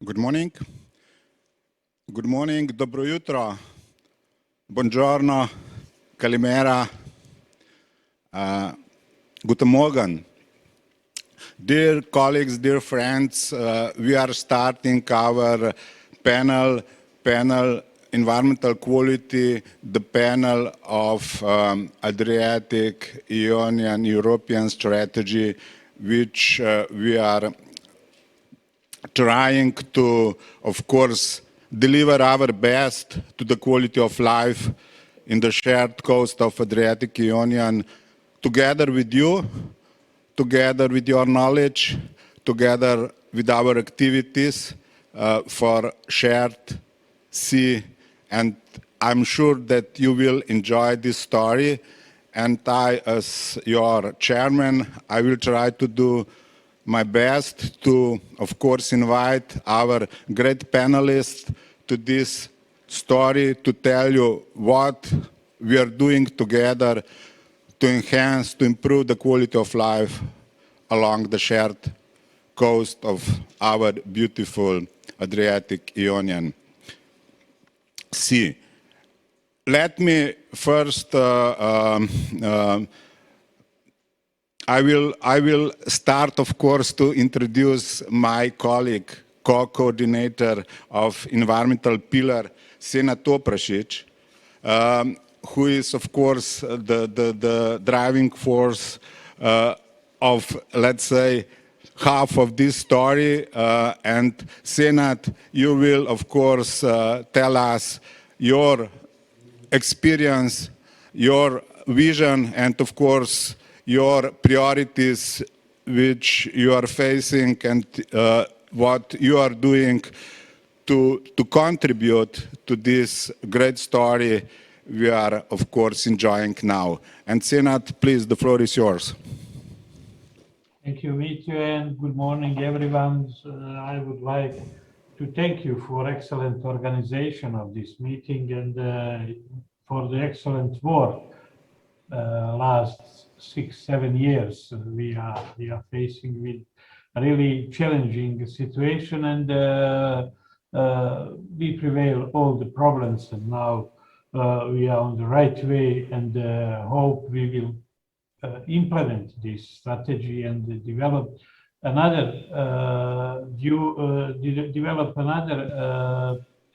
Good morning. Good morning, dobro jutro, buongiorno, kalimera, guten Morgen. Dear colleagues, dear friends, we are starting our panel Environmental Quality, the panel of Adriatic, Ionian, European strategy, which we are trying to, of course, deliver our best to the quality of life in the shared coast of Adriatic Ionian, together with you, together with your knowledge, together with our activities for shared sea. And I'm sure that you will enjoy this story. And I, as your chairman, I will try to do my best to, of course, invite our great panelists to this story to tell you what we are doing together to enhance, to improve the quality of life along the shared coast of our beautiful Adriatic Ionian Sea. Let me first I will start, of course, to introduce my colleague, co-coordinator of Environmental Pillar, Sena Toprasic, who is, of course, the driving force of, let's say, half of this story. And Senat, you will, of course, tell us your experience, your vision, and, of course, your priorities which you are facing and what you are doing to contribute to this great story we are, of course, enjoying now. And Senat, please, the floor is yours. Thank you, Mitya, and good morning, everyone. I would like to thank you for excellent organization of this meeting and for the excellent work last 6-7 years we are facing with a really challenging situation, and we prevail all the problems, and now we are on the right way, and hope we will implement this strategy and develop another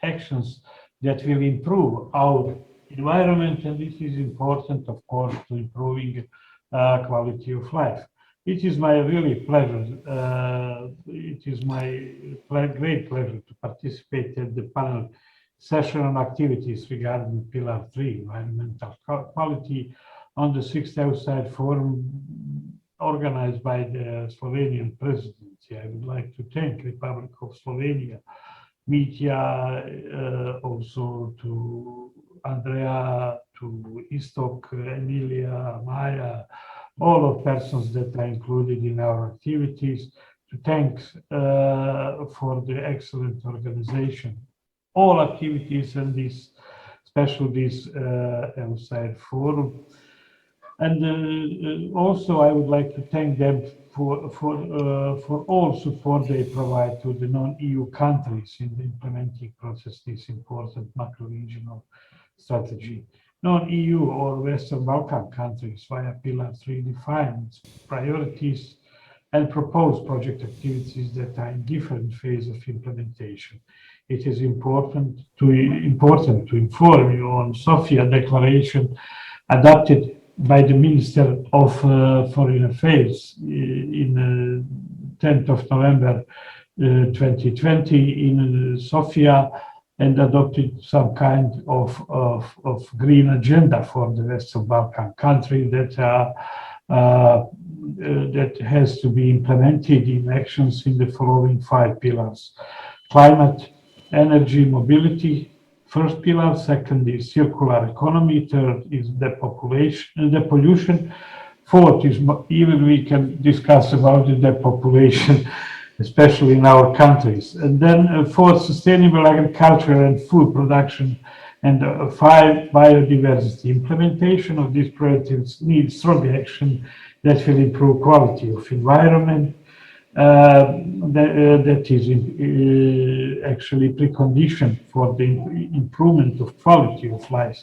actions that will improve our environment, and this is important, of course, to improving quality of life. It is my really pleasure. It is my great pleasure to participate at the panel session on activities regarding Pillar 3, environmental quality, on the 6th Outside Forum organized by the Slovenian presidency. I would like to thank Republic of Slovenia, Mitya, also to Andrea, to Istok, Emilia, Maya, all of persons that are included in our activities, to thank for the excellent organization, all activities and this, especially this outside forum. And also I would like to thank them for all support they provide to the non-EU countries in the implementing process this important macro-regional strategy. Non-EU or Western Balkan countries via Pillar 3 define its priorities and propose project activities that are in different phases of implementation. It is important to inform you on Sofia Declaration adopted by the Minister of Foreign Affairs in 10th of November 2020 in Sofia, and adopted some kind of green agenda for the Western Balkan country that has to be implemented in actions in the following 5 pillars: climate, energy, mobility. First pillar, second is circular economy, third is depollution, fourth is, even we can discuss about the depopulation, especially in our countries, and then fourth, sustainable agriculture and food production, and 5, biodiversity. Implementation of these priorities needs strong action that will improve quality of environment, that is actually precondition for the improvement of quality of life.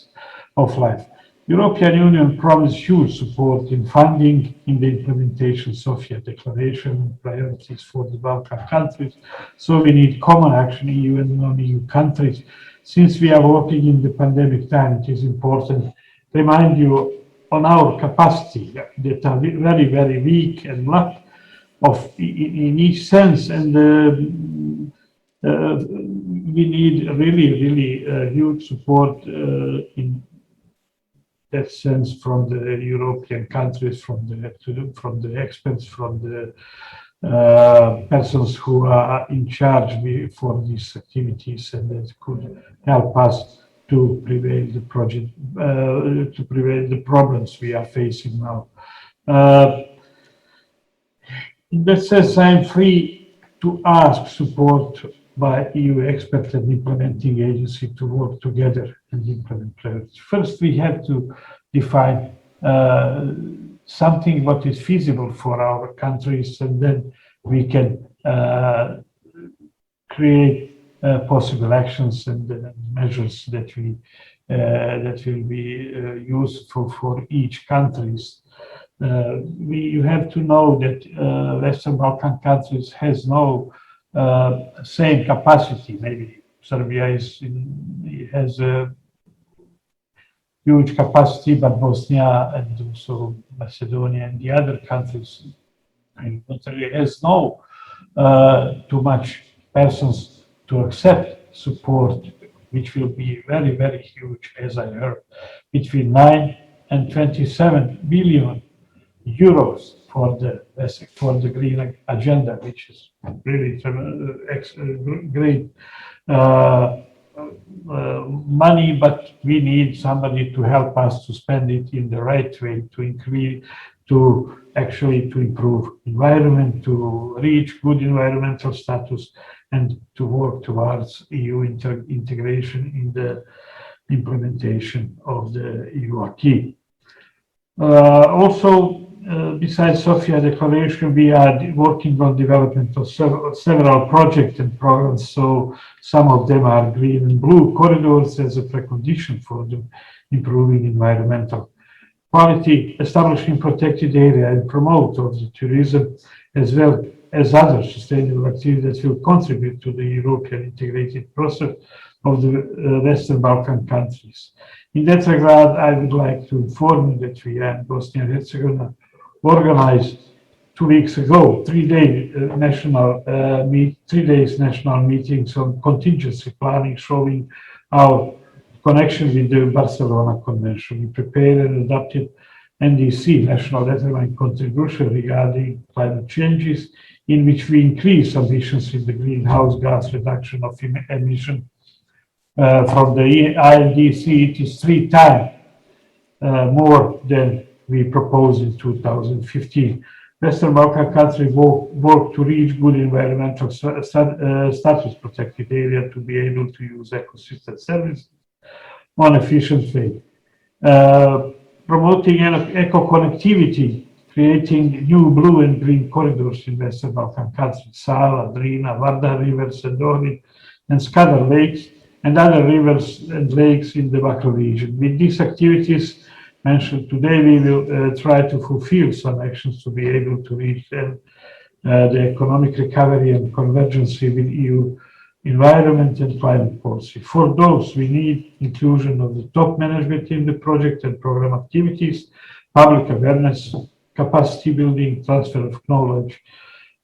European Union promised huge support in funding in the implementation of Sofia Declaration priorities for the Balkan countries. So we need common action, EU and non-EU countries. Since we are working in the pandemic time, it is important to remind you on our capacity that are very, very weak and lack of in each sense, and we need really, really huge support in that sense from the European countries, from the experts, from the persons who are in charge for these activities, and that could help us to prevail the project, to prevail the problems we are facing now. In that sense, I am free to ask support by EU experts and implementing agency to work together and implement priorities. First, we have to define something what is feasible for our countries, and then we can create possible actions and measures that will be useful for each countries. You have to know that Western Balkan countries has no same capacity. Maybe Serbia has a huge capacity, but Bosnia and also Macedonia and the other countries has no too much persons to accept support, which will be very, very huge, as I heard, between 9 and 27 billion euros for the green agenda, which is really great money, but we need somebody to help us to spend it in the right way, to increase, to improve environment, to reach good environmental status, and to work towards EU integration in the implementation of the EU acquis. Also, besides Sofia Declaration, we are working on development of several projects and programs. So some of them are green and blue corridors as a precondition for the improving environmental quality, establishing protected area and promote of the tourism, as well as other sustainable activities that will contribute to the European integrated process of the Western Balkan countries. In that regard, I would like to inform you that we are in Bosnia and Herzegovina organized 2 weeks ago 3 days national meetings on contingency planning, showing our connection with the Barcelona Convention. We prepared and adopted NDC, National Determined Contribution regarding climate changes, in which we increase ambitions in the greenhouse gas reduction of emission. From the INDC, it is 3 times more than we proposed in 2015. Western Balkan countries work to reach good environmental status protected area to be able to use ecosystem services on efficient way. Promoting eco-connectivity, creating new blue and green corridors in Western Balkan countries, Sava, Drina, Vardar rivers, Sedoni, and Skadar lakes, and other rivers and lakes in the macro region. With these activities mentioned today, we will try to fulfill some actions to be able to reach the economic recovery and convergence with EU environment and climate policy. For those, we need inclusion of the top management in the project and program activities, public awareness, capacity building, transfer of knowledge,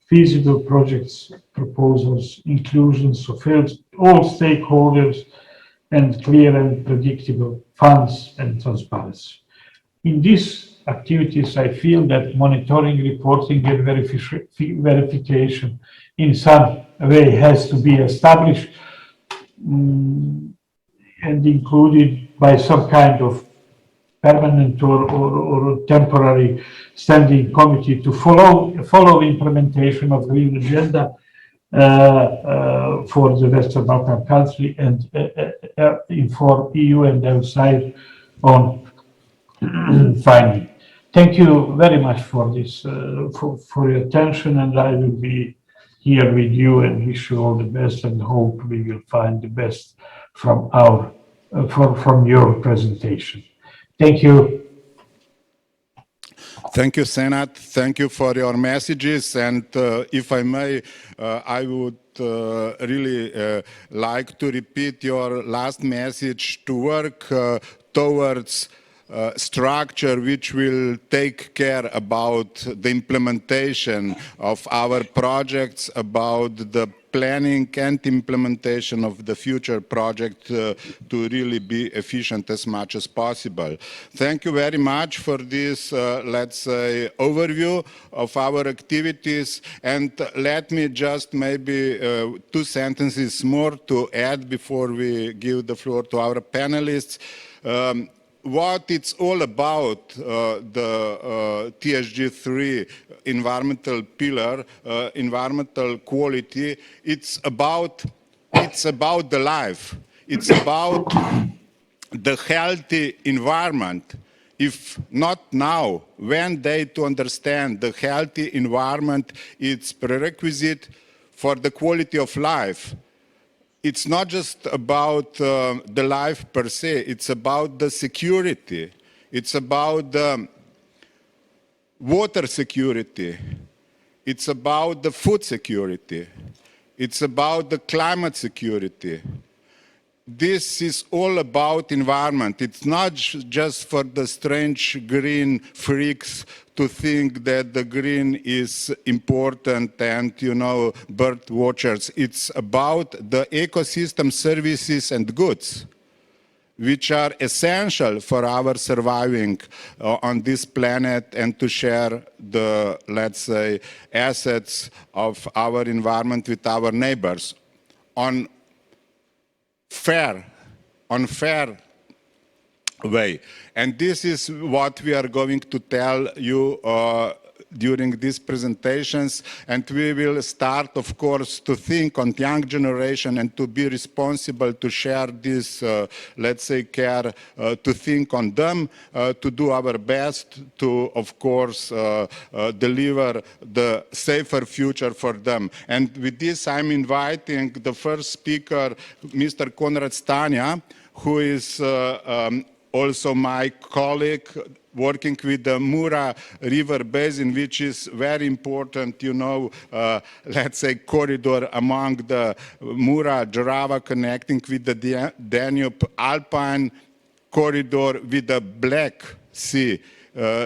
feasible projects, proposals, inclusions of all stakeholders, and clear and predictable funds and transparency. In these activities, I feel that monitoring, reporting, and verification in some way has to be established and included by some kind of permanent or temporary standing committee to follow the implementation of the green agenda for the Western Balkan country, and inform EU and outside on finding. Thank you very much for this, for your attention, and I will be here with you and wish you all the best and hope we will find the best from from your presentation. Thank you. Thank you, Senat. Thank you for your messages. And if I may, I would really like to repeat your last message to work towards structure which will take care about the implementation of our projects, about the planning and implementation of the future project to really be efficient as much as possible. Thank you very much for this, let's say, overview of our activities. And let me just maybe 2 sentences more to add before we give the floor to our panelists. What it's all about, the TSG3 environmental pillar, environmental quality, it's about the life. It's about the healthy environment. If not now, when they to understand the healthy environment, it's prerequisite for the quality of life. It's not just about the life per se, it's about the security. It's about the water security. It's about the food security. It's about the climate security. This is all about environment. It's not just for the strange green freaks to think that the green is important and, you know, bird watchers. It's about the ecosystem services and goods which are essential for our surviving on this planet and to share the, let's say, assets of our environment with our neighbors on fair way. And this is what we are going to tell you during these presentations. And we will start, of course, to think on the young generation and to be responsible to share this, let's say, care, to think on them, to do our best to, of course, deliver the safer future for them. And with this, I'm inviting the first speaker, Mr. Konrad Stania, who is also my colleague working with the Mura River Basin, which is very important, you know, let's say corridor among the Mura, Drava, connecting with the Danube Alpine corridor with the Black Sea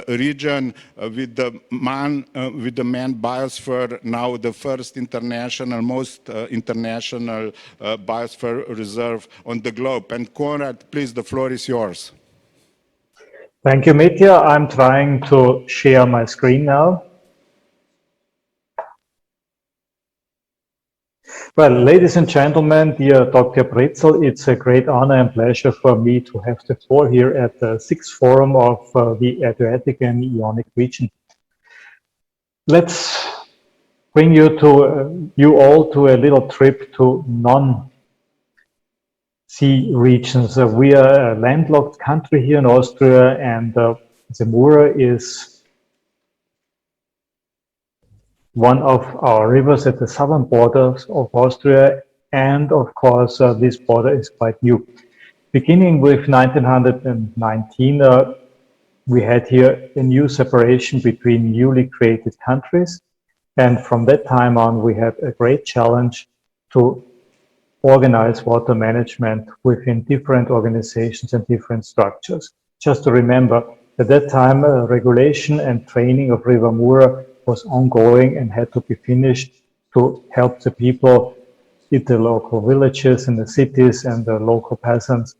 region, with the man biosphere, now the first most international biosphere reserve on the globe. And Konrad, please, the floor is yours. Thank you, Mitya. I'm trying to share my screen now. Well, ladies and gentlemen, dear Dr. Britzel, it's a great honor and pleasure for me to have the floor here at the 6th Forum of the Adriatic and Ionic region. Let's bring you all to a little trip to non-sea regions. We are a landlocked country here in Austria, and Simura is one of our rivers at the southern borders of Austria, and of course this border is quite new. Beginning with 1919, we had here a new separation between newly created countries, and from that time on we had a great challenge to organize water management within different organizations and different structures. Just to remember, at that time regulation and training of River Mura was ongoing and had to be finished to help the people in the local villages and the cities and the local peasants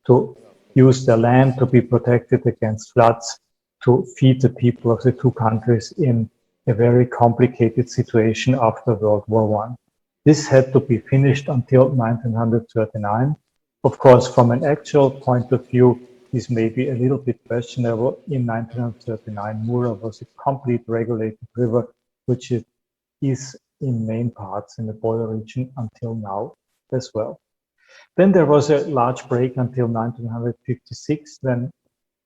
to use their land to be protected against floods, to feed the people of the two countries in a very complicated situation after World War I. This had to be finished until 1939. Of course, from an actual point of view, this may be a little bit questionable. In 1939, Mura was a complete regulated river, which it is in main parts in the border region until now as well. Then there was a large break until 1956, when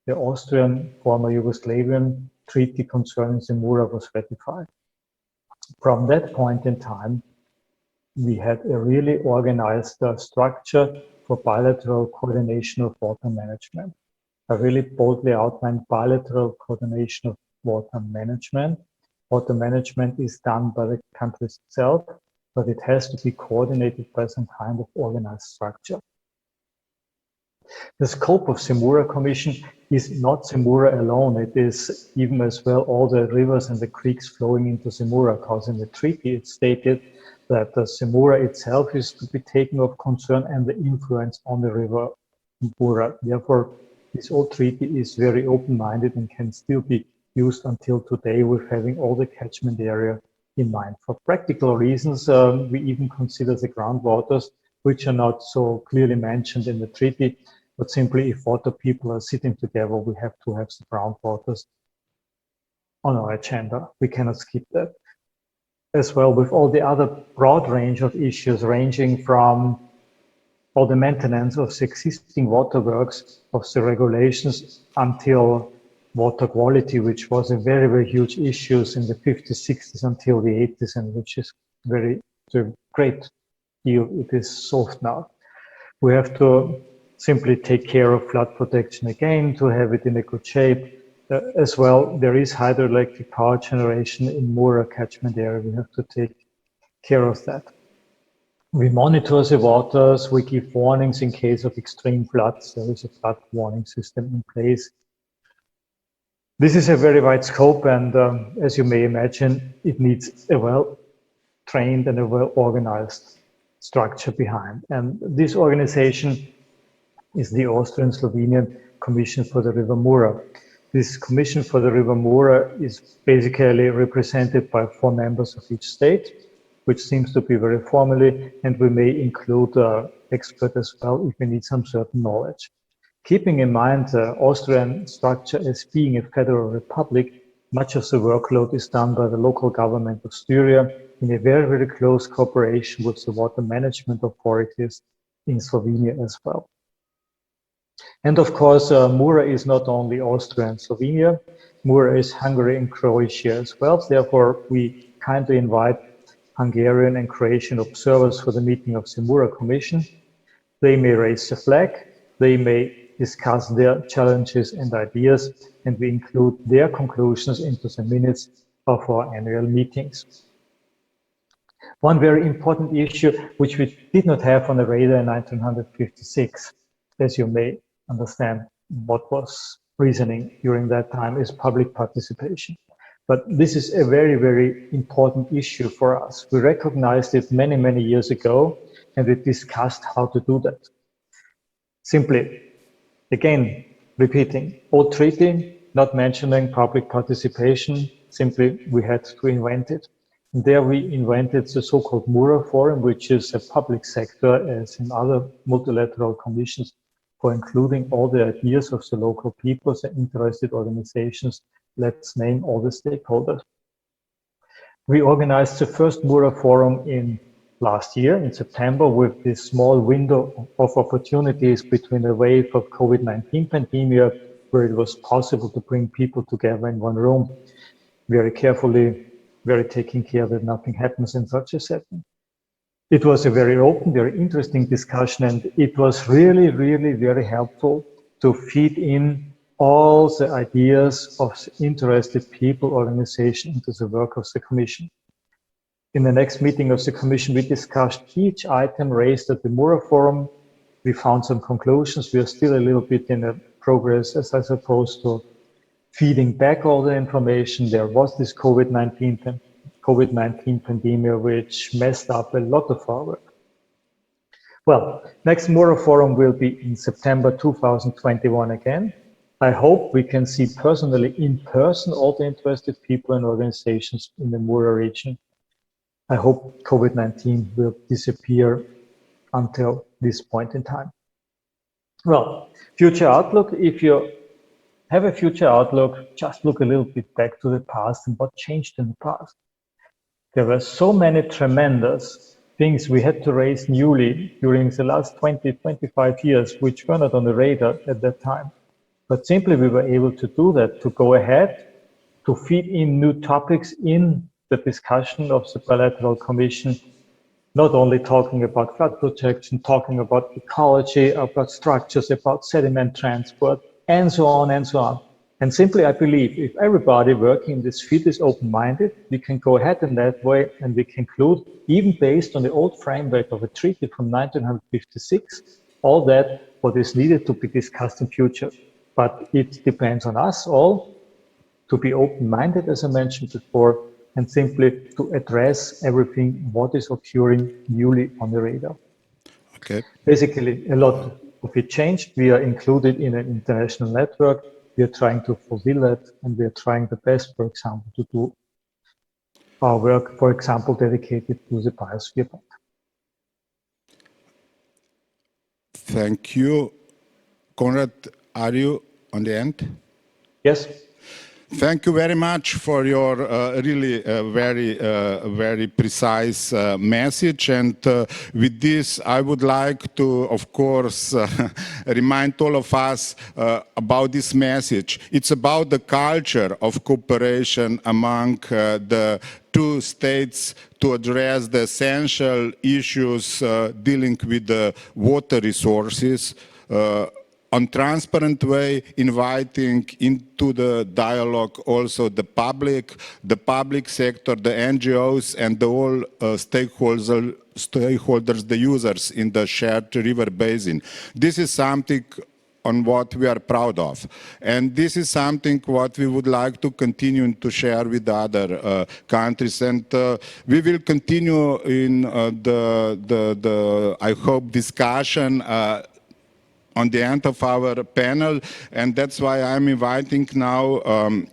the Austrian former Yugoslavian treaty concerning Simura was ratified. From that point in time, we had a really organized structure for bilateral coordination of water management. I really boldly outlined bilateral coordination of water management. Water management is done by the countries itself, but it has to be coordinated by some kind of organized structure. The scope of Simura Commission is not Simura alone. It is even as well all the rivers and the creeks flowing into Simura, because in the treaty it stated that the Simura itself is to be taken of concern and the influence on the river Mura. Therefore, this old treaty is very open-minded and can still be used until today with having all the catchment area in mind. For practical reasons, we even consider the groundwaters, which are not so clearly mentioned in the treaty, but simply if water people are sitting together, we have to have the groundwaters on our agenda. We cannot skip that. As well with all the other broad range of issues, ranging from all the maintenance of the existing waterworks, of the regulations, until water quality, which was a very, very huge issue in the 50s, 60s until the 80s, and which is a great deal. It is solved now. We have to simply take care of flood protection again to have it in a good shape. As well, there is hydroelectric power generation in Mura catchment area. We have to take care of that. We monitor the waters, we give warnings in case of extreme floods. There is a flood warning system in place. This is a very wide scope, and as you may imagine, it needs a well-trained and a well-organized structure behind. And this organization is the Austrian-Slovenian Commission for the River Mura. This Commission for the River Mura is basically represented by 4 members of each state, which seems to be very formally, and we may include experts as well if we need some certain knowledge. Keeping in mind the Austrian structure as being a federal republic, much of the workload is done by the local government of Styria in a very, very close cooperation with the water management authorities in Slovenia as well. And of course, Mura is not only Austria and Slovenia, Mura is Hungary and Croatia as well. Therefore, we kindly invite Hungarian and Croatian observers for the meeting of the Mura Commission. They may raise the flag, they may discuss their challenges and ideas, and we include their conclusions into the minutes of our annual meetings. One very important issue which we did not have on the radar in 1956, as you may understand what was reasoning during that time, is public participation. But this is a very, very important issue for us. We recognized it many, many years ago, and we discussed how to do that. Simply, again, repeating, old treaty, not mentioning public participation, simply we had to invent it. And there we invented the so-called Mural Forum, which is a public sector, as in other multilateral commissions, for including all the ideas of the local peoples and interested organizations. Let's name all the stakeholders. We organized the first Mural Forum in last year, in September, with this small window of opportunities between the wave of COVID-19 pandemic, where it was possible to bring people together in one room, very carefully, very taking care that nothing happens in such a setting. It was a very open, very interesting discussion, and it was really, really very helpful to feed in all the ideas of the interested people, organization into the work of the Commission. In the next meeting of the Commission, we discussed each item raised at the Mural Forum. We found some conclusions. We are still a little bit in a progress, as I suppose, to feeding back all the information. There was this COVID-19 pandemic, which messed up a lot of our work. Well, next Mural Forum will be in September 2021 again. I hope we can see personally, in person, all the interested people and organizations in the Mura region. I hope COVID-19 will disappear until this point in time. Well, future outlook. If you have a future outlook, just look a little bit back to the past and what changed in the past. There were so many tremendous things we had to raise newly during the last 20, 25 years, which were not on the radar at that time. But simply we were able to do that, to go ahead, to feed in new topics in the discussion of the bilateral commission, not only talking about flood protection, talking about ecology, about structures, about sediment transport, and so on and so on. And simply, I believe if everybody working in this field is open-minded, we can go ahead in that way and we conclude, even based on the old framework of a treaty from 1956, all that what is needed to be discussed in future. But it depends on us all to be open-minded, as I mentioned before, and simply to address everything what is occurring newly on the radar. Okay. Basically, a lot of it changed. We are included in an international network. We are trying to fulfill that, and we are trying the best, for example, to do our work, for example, dedicated to the biosphere. Thank you. Konrad, are you on the end? Yes. Thank you very much for your really very precise message. And with this, I would like to, of course, remind all of us about this message. It's about the culture of cooperation among the two states to address the essential issues dealing with the water resources on transparent way, inviting into the dialogue also the public sector, the NGOs, and the all stakeholders, the users in the shared river basin. This is something on what we are proud of. And this is something what we would like to continue to share with other countries. And we will continue in the I hope, discussion on the end of our panel, and that's why I'm inviting now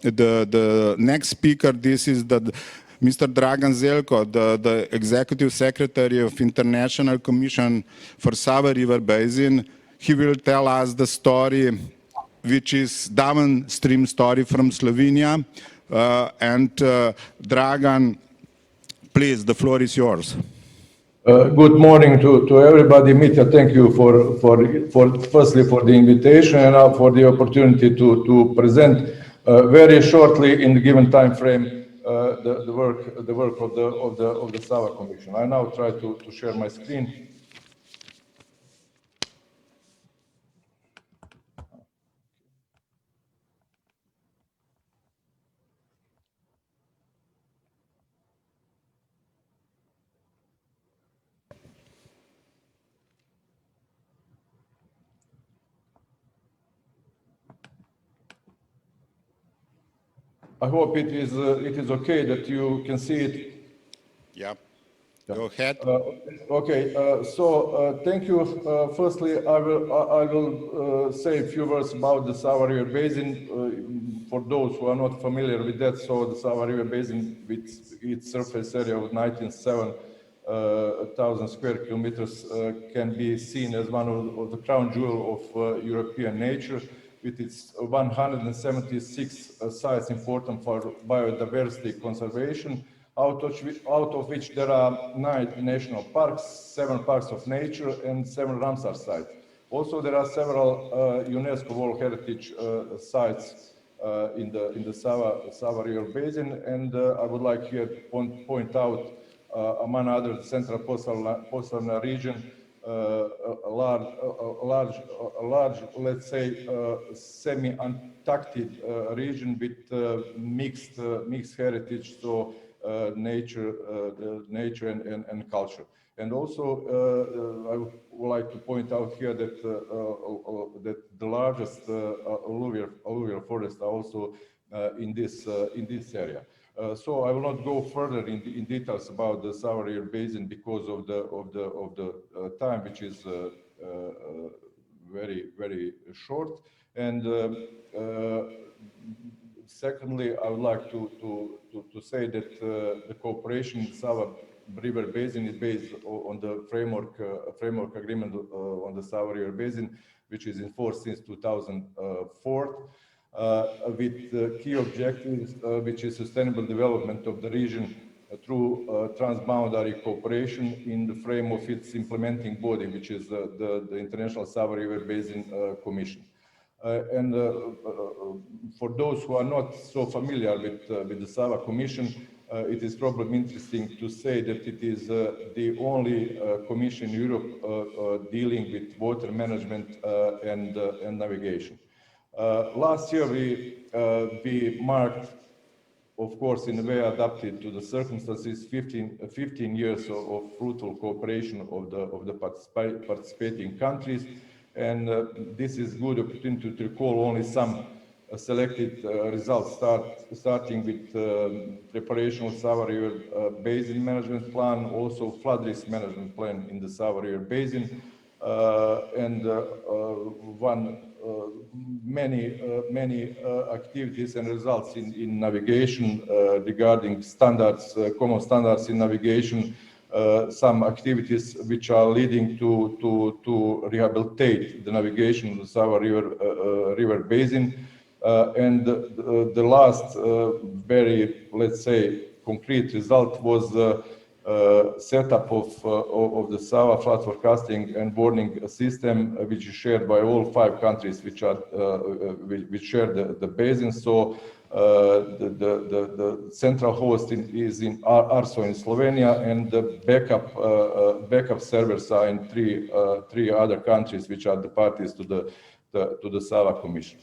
the next speaker. This is Mr. Dragan Zelko, the Executive Secretary of International Commission for Sava River Basin. He will tell us the story, which is downstream story from Slovenia. Dragan, please, the floor is yours. Good morning to everybody. Mitja, thank you for firstly for the invitation and for the opportunity to present very shortly in the given time frame the work of the Sava Commission. I now try to share my screen. I hope it is okay that you can see it. Yeah. Go ahead. Okay, so thank you. Firstly, I will say a few words about the Sava River Basin for those who are not familiar with that. So the Sava River Basin, with its surface area of 19,000 square kilometers, can be seen as one of the crown jewel of European nature, with its 176 sites important for biodiversity conservation, out of which there are 9 national parks, 7 parks of nature, and 7 Ramsar sites. Also, there are several UNESCO World Heritage sites in the Sava River Basin, and I would like here to point out, among others, the Central Posavina region, a large, let's say, semi-Antarctic region with mixed heritage, so nature and culture. And also, I would like to point out here that that the largest alluvial forests are also in this area. So I will not go further in details about the Sava River Basin because of the time, which is very short. And secondly, I would like to say that the cooperation in Sava River Basin is based on the framework agreement on the Sava River Basin, which is in force since 2004. With key objectives, which is sustainable development of the region through transboundary cooperation in the frame of its implementing body, which is the International Sava River Basin Commission. For those who are not so familiar with the SAVA Commission, it is probably interesting to say that it is the only commission in Europe dealing with water management and navigation. Last year we marked, of course, in a way adapted to the circumstances, 15 years of fruitful cooperation of the participating countries. And this is good opportunity to recall only some selected results, starting with preparation of Sava River Basin Management Plan, also flood risk management plan in the Sava River Basin, and many activities and results in navigation regarding standards, common standards in navigation, some activities which are leading to rehabilitate the navigation of the Sava River Basin. And the last very, let's say, concrete result was setup of the Sava flood forecasting and warning system, which is shared by all 5 countries which share the basin. So the central host is in Arso in Slovenia, and the backup servers are in three other countries which are the parties to the Sava Commission.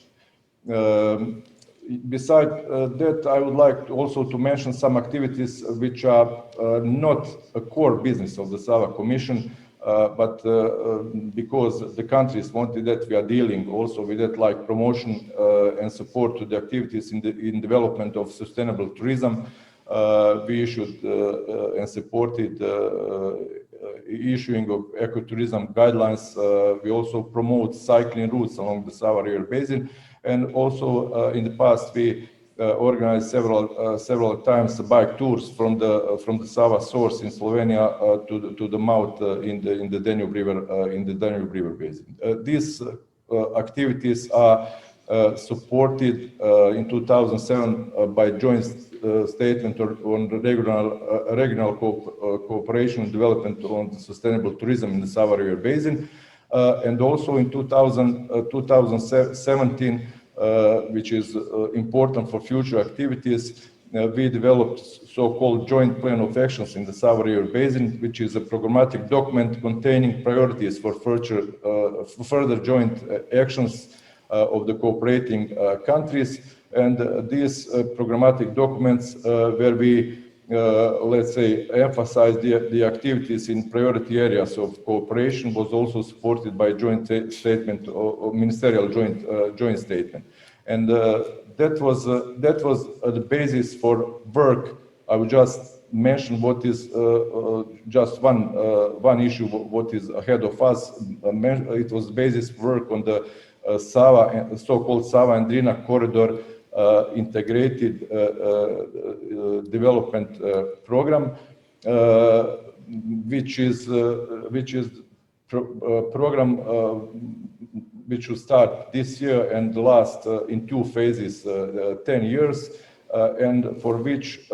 Besides that, I would like also to mention some activities which are not a core business of the Sava Commission, but because the countries wanted that, we are dealing also with that, like promotion and support to the activities in development of sustainable tourism. We issued and supported issuing of ecotourism guidelines. We also promote cycling routes along the Sava River Basin. And also in the past, we organized several times bike tours from the Sava source in Slovenia to the mouth in the Danube River Basin. These activities are supported in 2007 by joint statement on regional cooperation and development on sustainable tourism in the Sava River Basin. And also in 2017, which is important for future activities, we developed so-called joint plan of actions in the Sava River Basin, which is a programmatic document containing priorities for further joint actions of the cooperating countries. And these programmatic documents where we let's say, emphasize the activities in priority areas of cooperation was also supported by joint statement or ministerial joint statement. And that was the basis for work. I would just mention what is just one issue, what is ahead of us. It was basis work on the Sava, so-called Sava and Drina corridor integrated development program, which is program which will start this year and last in 2 phases, 10 years, and for which,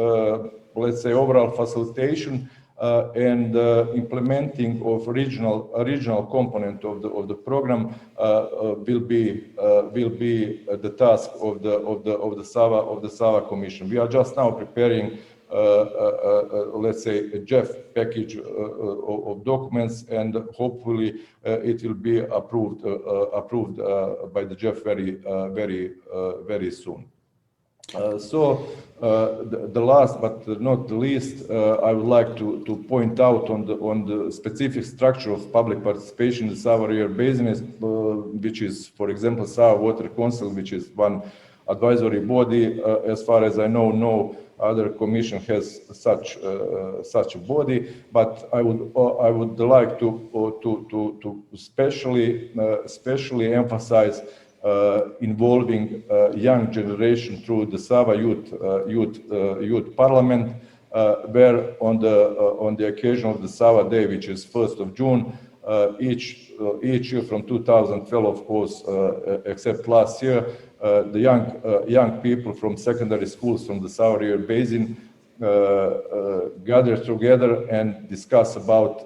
let's say, overall facilitation and implementing of regional component of the program will be the task of the Sava Commission. We are just now preparing let's say a JEF package of documents, and hopefully it will be approved by the JEF very soon. So the last but not the least, I would like to point out on the specific structure of public participation in the Sava River Basin, which is, for example, Sava Water Council, which is one advisory body. As far as I know, no other commission has such a body. But I would like to especially emphasize involving young generation through the Sava Youth Parliament, where on the occasion of the Sava Day, which is 1st of June, each year from 2012, of course, except last year, the young people from secondary schools from the Sava River Basin gather together and discuss about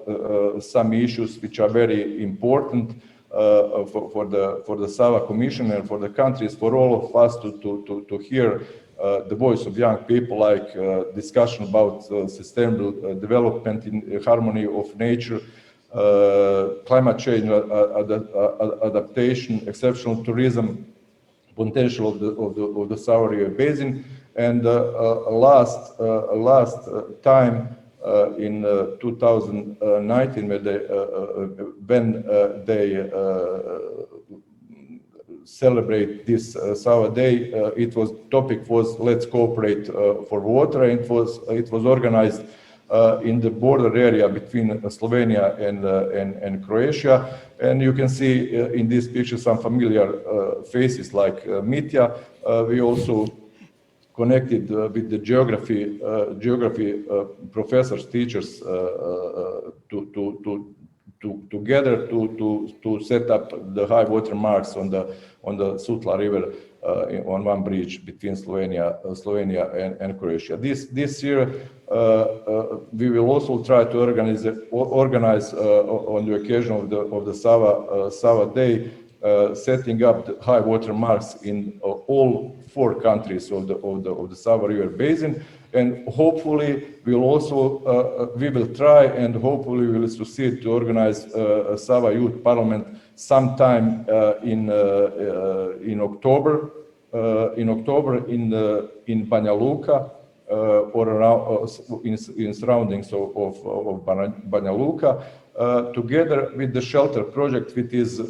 some issues which are very important for the Sava Commission and for the countries, for all of us to hear the voice of young people, like discussion about sustainable development in harmony of nature, climate change adaptation, exceptional tourism potential of the Sava River Basin, and last time in 2019 when they celebrate this Sava Day, topic was Let's Cooperate for Water, and it was organized in the border area between Slovenia and Croatia. And you can see in this picture some familiar faces like Mitya. We also connected with the geography professors, teachers together to set up the high water marks on the Sutla River on one bridge between Slovenia and Croatia. This year we will also try to organize on the occasion of the Sava Day, setting up the high water marks in all 4 countries of the Sava River Basin, and hopefully we will try and hopefully we will succeed to organize a Sava Youth Parliament sometime in October. In Banja Luka or around in surroundings of Banja Luka, together with the shelter project, which is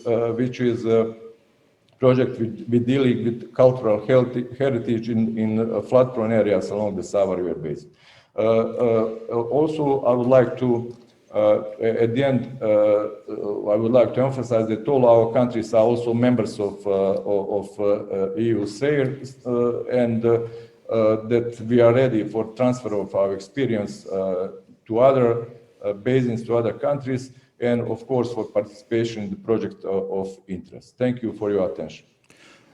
project with dealing with cultural heritage in flood-prone areas along the Sava River Basin. Also, I would like to, at the end, I would like to emphasize that all our countries are also members of EU SAIR, and that we are ready for transfer of our experience to other basins, to other countries, and of course for participation in the project of interest. Thank you for your attention.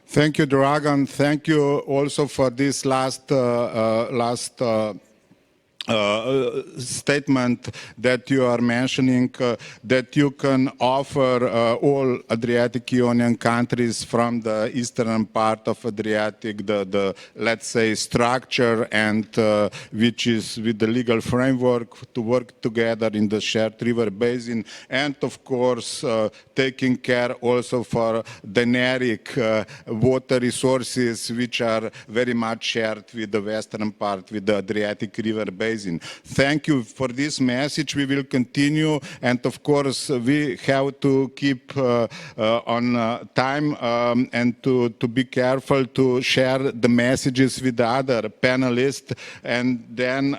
Thank you, Dragan. Thank you also for this last statement that you are mentioning, that you can offer all Adriatic Ionian countries from the eastern part of Adriatic the let's say structure, and which is with the legal framework to work together in the shared river basin, and of course taking care also for generic water resources which are very much shared with the western part, with the Adriatic River Basin. Thank you for this message. We will continue, and of course we have to keep on time and to be careful to share the messages with the other panelists. And then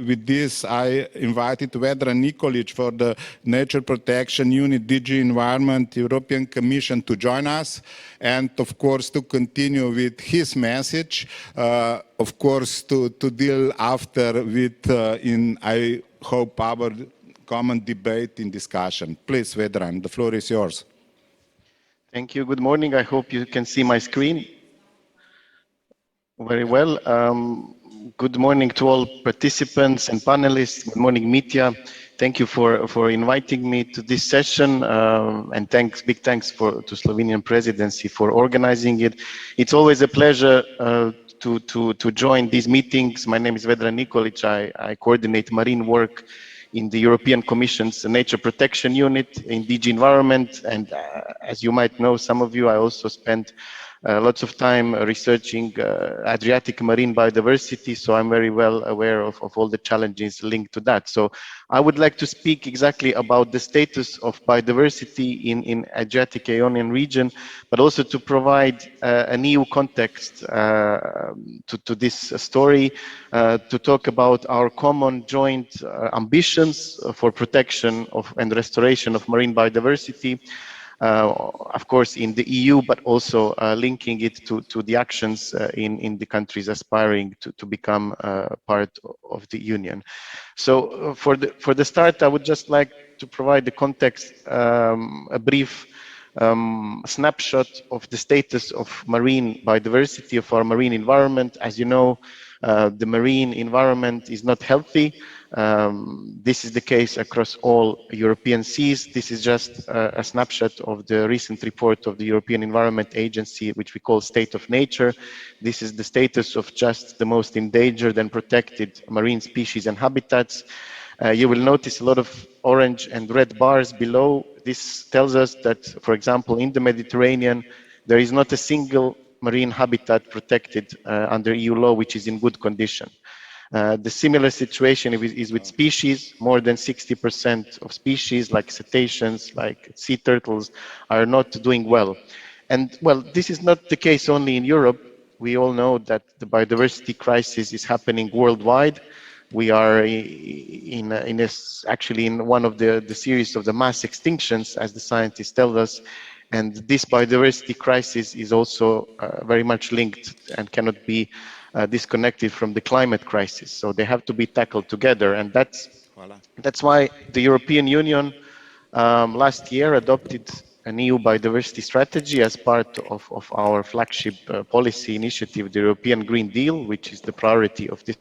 with this I invited Vedran Nikolic for the Nature Protection Unit, DG Environment, European Commission, to join us, and of course to continue with his message. Of course, to deal after with, I hope, our common debate and discussion. Please, Vedran, the floor is yours. Thank you. Good morning. I hope you can see my screen very well. Good morning to all participants and panelists. Good morning, Mitya. Thank you for inviting me to this session, and big thanks to Slovenian Presidency for organizing it. It's always a pleasure to join these meetings. My name is Vedran Nikolic. I coordinate marine work in the European Commission's Nature Protection Unit in DG Environment, and as you might know, some of you, I also spent lots of time researching Adriatic marine biodiversity, so I'm very well aware of all the challenges linked to that. So I would like to speak exactly about the status of biodiversity in Adriatic Ionian region, but also to provide an EU context to this story, to talk about our common joint ambitions for protection and restoration of marine biodiversity, of course in the EU, but also linking it to the actions in the countries aspiring to become part of the Union. So for the start, I would just like to provide the context, a brief snapshot of the status of marine biodiversity, of our marine environment. As you know, the marine environment is not healthy. This is the case across all European seas. This is just a snapshot of the recent report of the European Environment Agency, which we call State of Nature. This is the status of just the most endangered and protected marine species and habitats. You will notice a lot of orange and red bars below. This tells us that, for example, in the Mediterranean, there is not a single marine habitat protected under EU law which is in good condition. The similar situation is with species. More than 60% of species, like cetaceans, like sea turtles, are not doing well. And well, this is not the case only in Europe. We all know that the biodiversity crisis is happening worldwide. We are actually in one of the series of the mass extinctions, as the scientists tell us. And this biodiversity crisis is also very much linked and cannot be disconnected from the climate crisis. So they have to be tackled together. And that's why the European Union last year adopted an EU biodiversity strategy as part of our flagship policy initiative, the European Green Deal, which is the priority of this.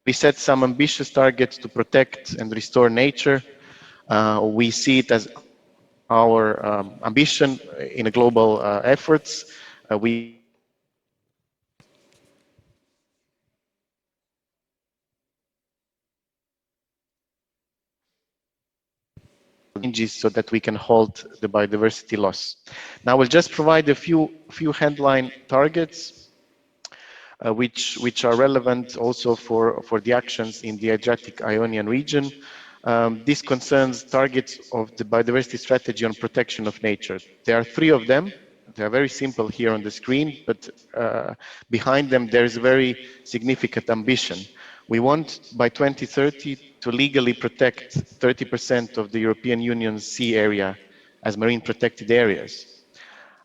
We set some ambitious targets to protect and restore nature. We see it as our ambition in a global efforts. We changes so that we can halt the biodiversity loss. Now we'll just provide a few headline targets which are relevant also for the actions in the Adriatic-Ionian region. This concerns targets of the biodiversity strategy on protection of nature. There are 3 of them. They are very simple here on the screen, but behind them there is a very significant ambition. We want by 2030 to legally protect 30% of the European Union's sea area as marine protected areas.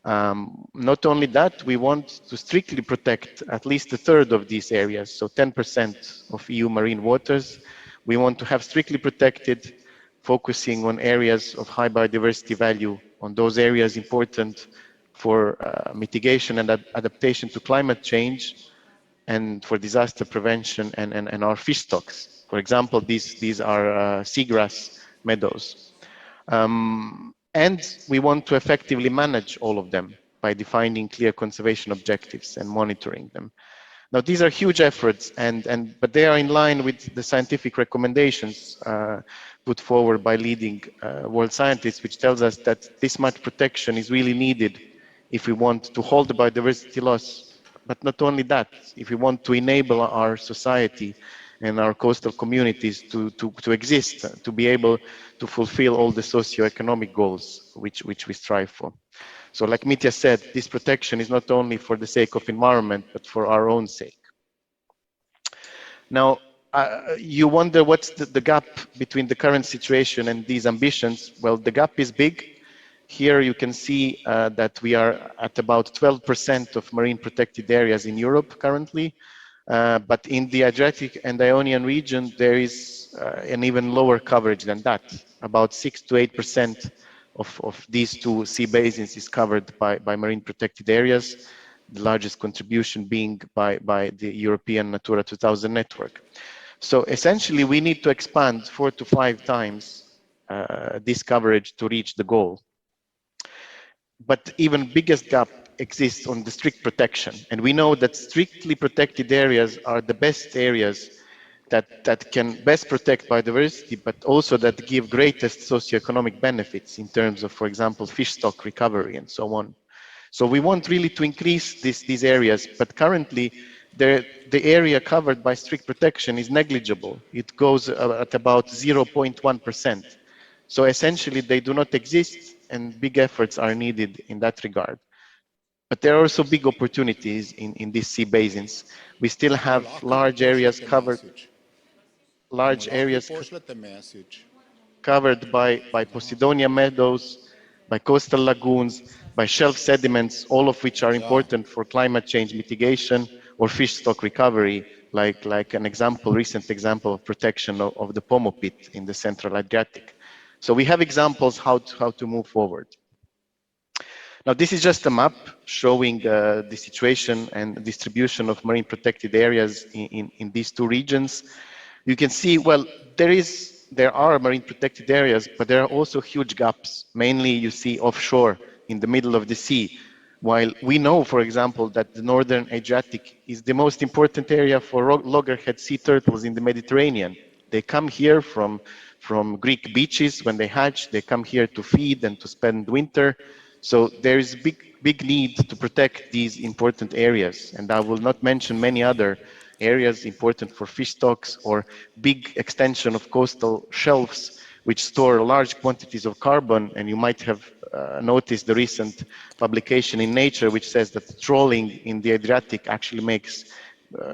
Not only that, we want to strictly protect at least a third of these areas, so 10% of EU marine waters. We want to have strictly protected, focusing on areas of high biodiversity value, on those areas important for mitigation and adaptation to climate change, and for disaster prevention and our fish stocks. For example, these are seagrass meadows. And we want to effectively manage all of them by defining clear conservation objectives and monitoring them. Now, these are huge efforts, but they are in line with the scientific recommendations put forward by leading world scientists, which tells us that this much protection is really needed if we want to halt the biodiversity loss. But not only that, if we want to enable our society and our coastal communities to exist, to be able to fulfill all the socio-economic goals which we strive for. So like Mitya said, this protection is not only for the sake of environment, but for our own sake. Now, you wonder what's the gap between the current situation and these ambitions. Well, the gap is big. Here you can see that we are at about 12% of marine protected areas in Europe currently. But in the Adriatic and Ionian region, there is an even lower coverage than that. About 6 to 8% of these 2 sea basins is covered by marine protected areas, the largest contribution being by the European Natura 2000 network. So essentially, we need to expand 4 to 5 times this coverage to reach the goal. But even biggest gap exists on the strict protection. And we know that strictly protected areas are the best areas that can best protect biodiversity, but also that give greatest socioeconomic benefits in terms of, for example, fish stock recovery and so on. So we want really to increase these areas, but currently the area covered by strict protection is negligible. It goes at about 0.1%. So essentially they do not exist, and big efforts are needed in that regard. But there are also big opportunities in these sea basins. We still have large areas covered by Posidonia meadows, by coastal lagoons, by shelf sediments, all of which are important for climate change mitigation or fish stock recovery, like an example, recent example of protection of the Pomo pit in the Central Adriatic. So we have examples how to move forward. Now, this is just a map showing the situation and distribution of marine protected areas in these 2 regions. You can see, well, there are marine protected areas, but there are also huge gaps. Mainly you see offshore in the middle of the sea. While we know, for example, that the Northern Adriatic is the most important area for loggerhead sea turtles in the Mediterranean. They come here from Greek beaches when they hatch, they come here to feed and to spend winter. So there is big need to protect these important areas. And I will not mention many other areas important for fish stocks or big extension of coastal shelves which store large quantities of carbon. And you might have noticed the recent publication in Nature which says that trawling in the Adriatic actually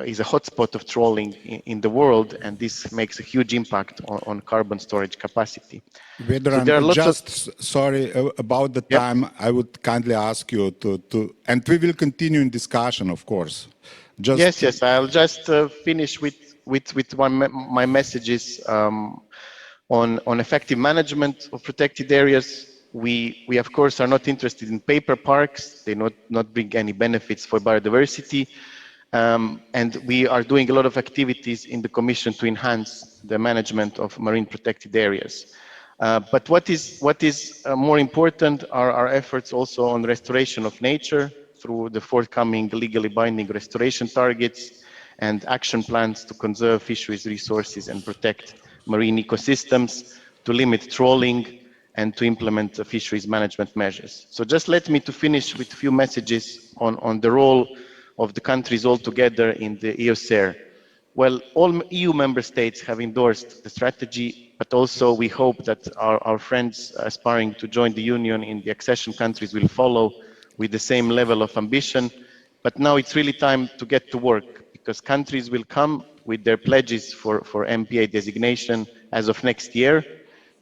is a hotspot of trawling in the world, and this makes a huge impact on carbon storage capacity. So there are lots sorry about the time. Yep. I would kindly ask you to, and we will continue in discussion, of course. Yes. I'll just finish with my messages on effective management of protected areas. We of course are not interested in paper parks. They not bring any benefits for biodiversity. And we are doing a lot of activities in the Commission to enhance the management of marine protected areas. But what is more important are our efforts also on restoration of nature through the forthcoming legally binding restoration targets and action plans to conserve fisheries resources and protect marine ecosystems, to limit trawling, and to implement fisheries management measures. So just let me to finish with a few messages on the role of the countries all together in the EOSER. Well, all EU member states have endorsed the strategy, but also we hope that our friends aspiring to join the Union in the accession countries will follow with the same level of ambition. But now it's really time to get to work, because countries will come with their pledges for MPA designation as of next year.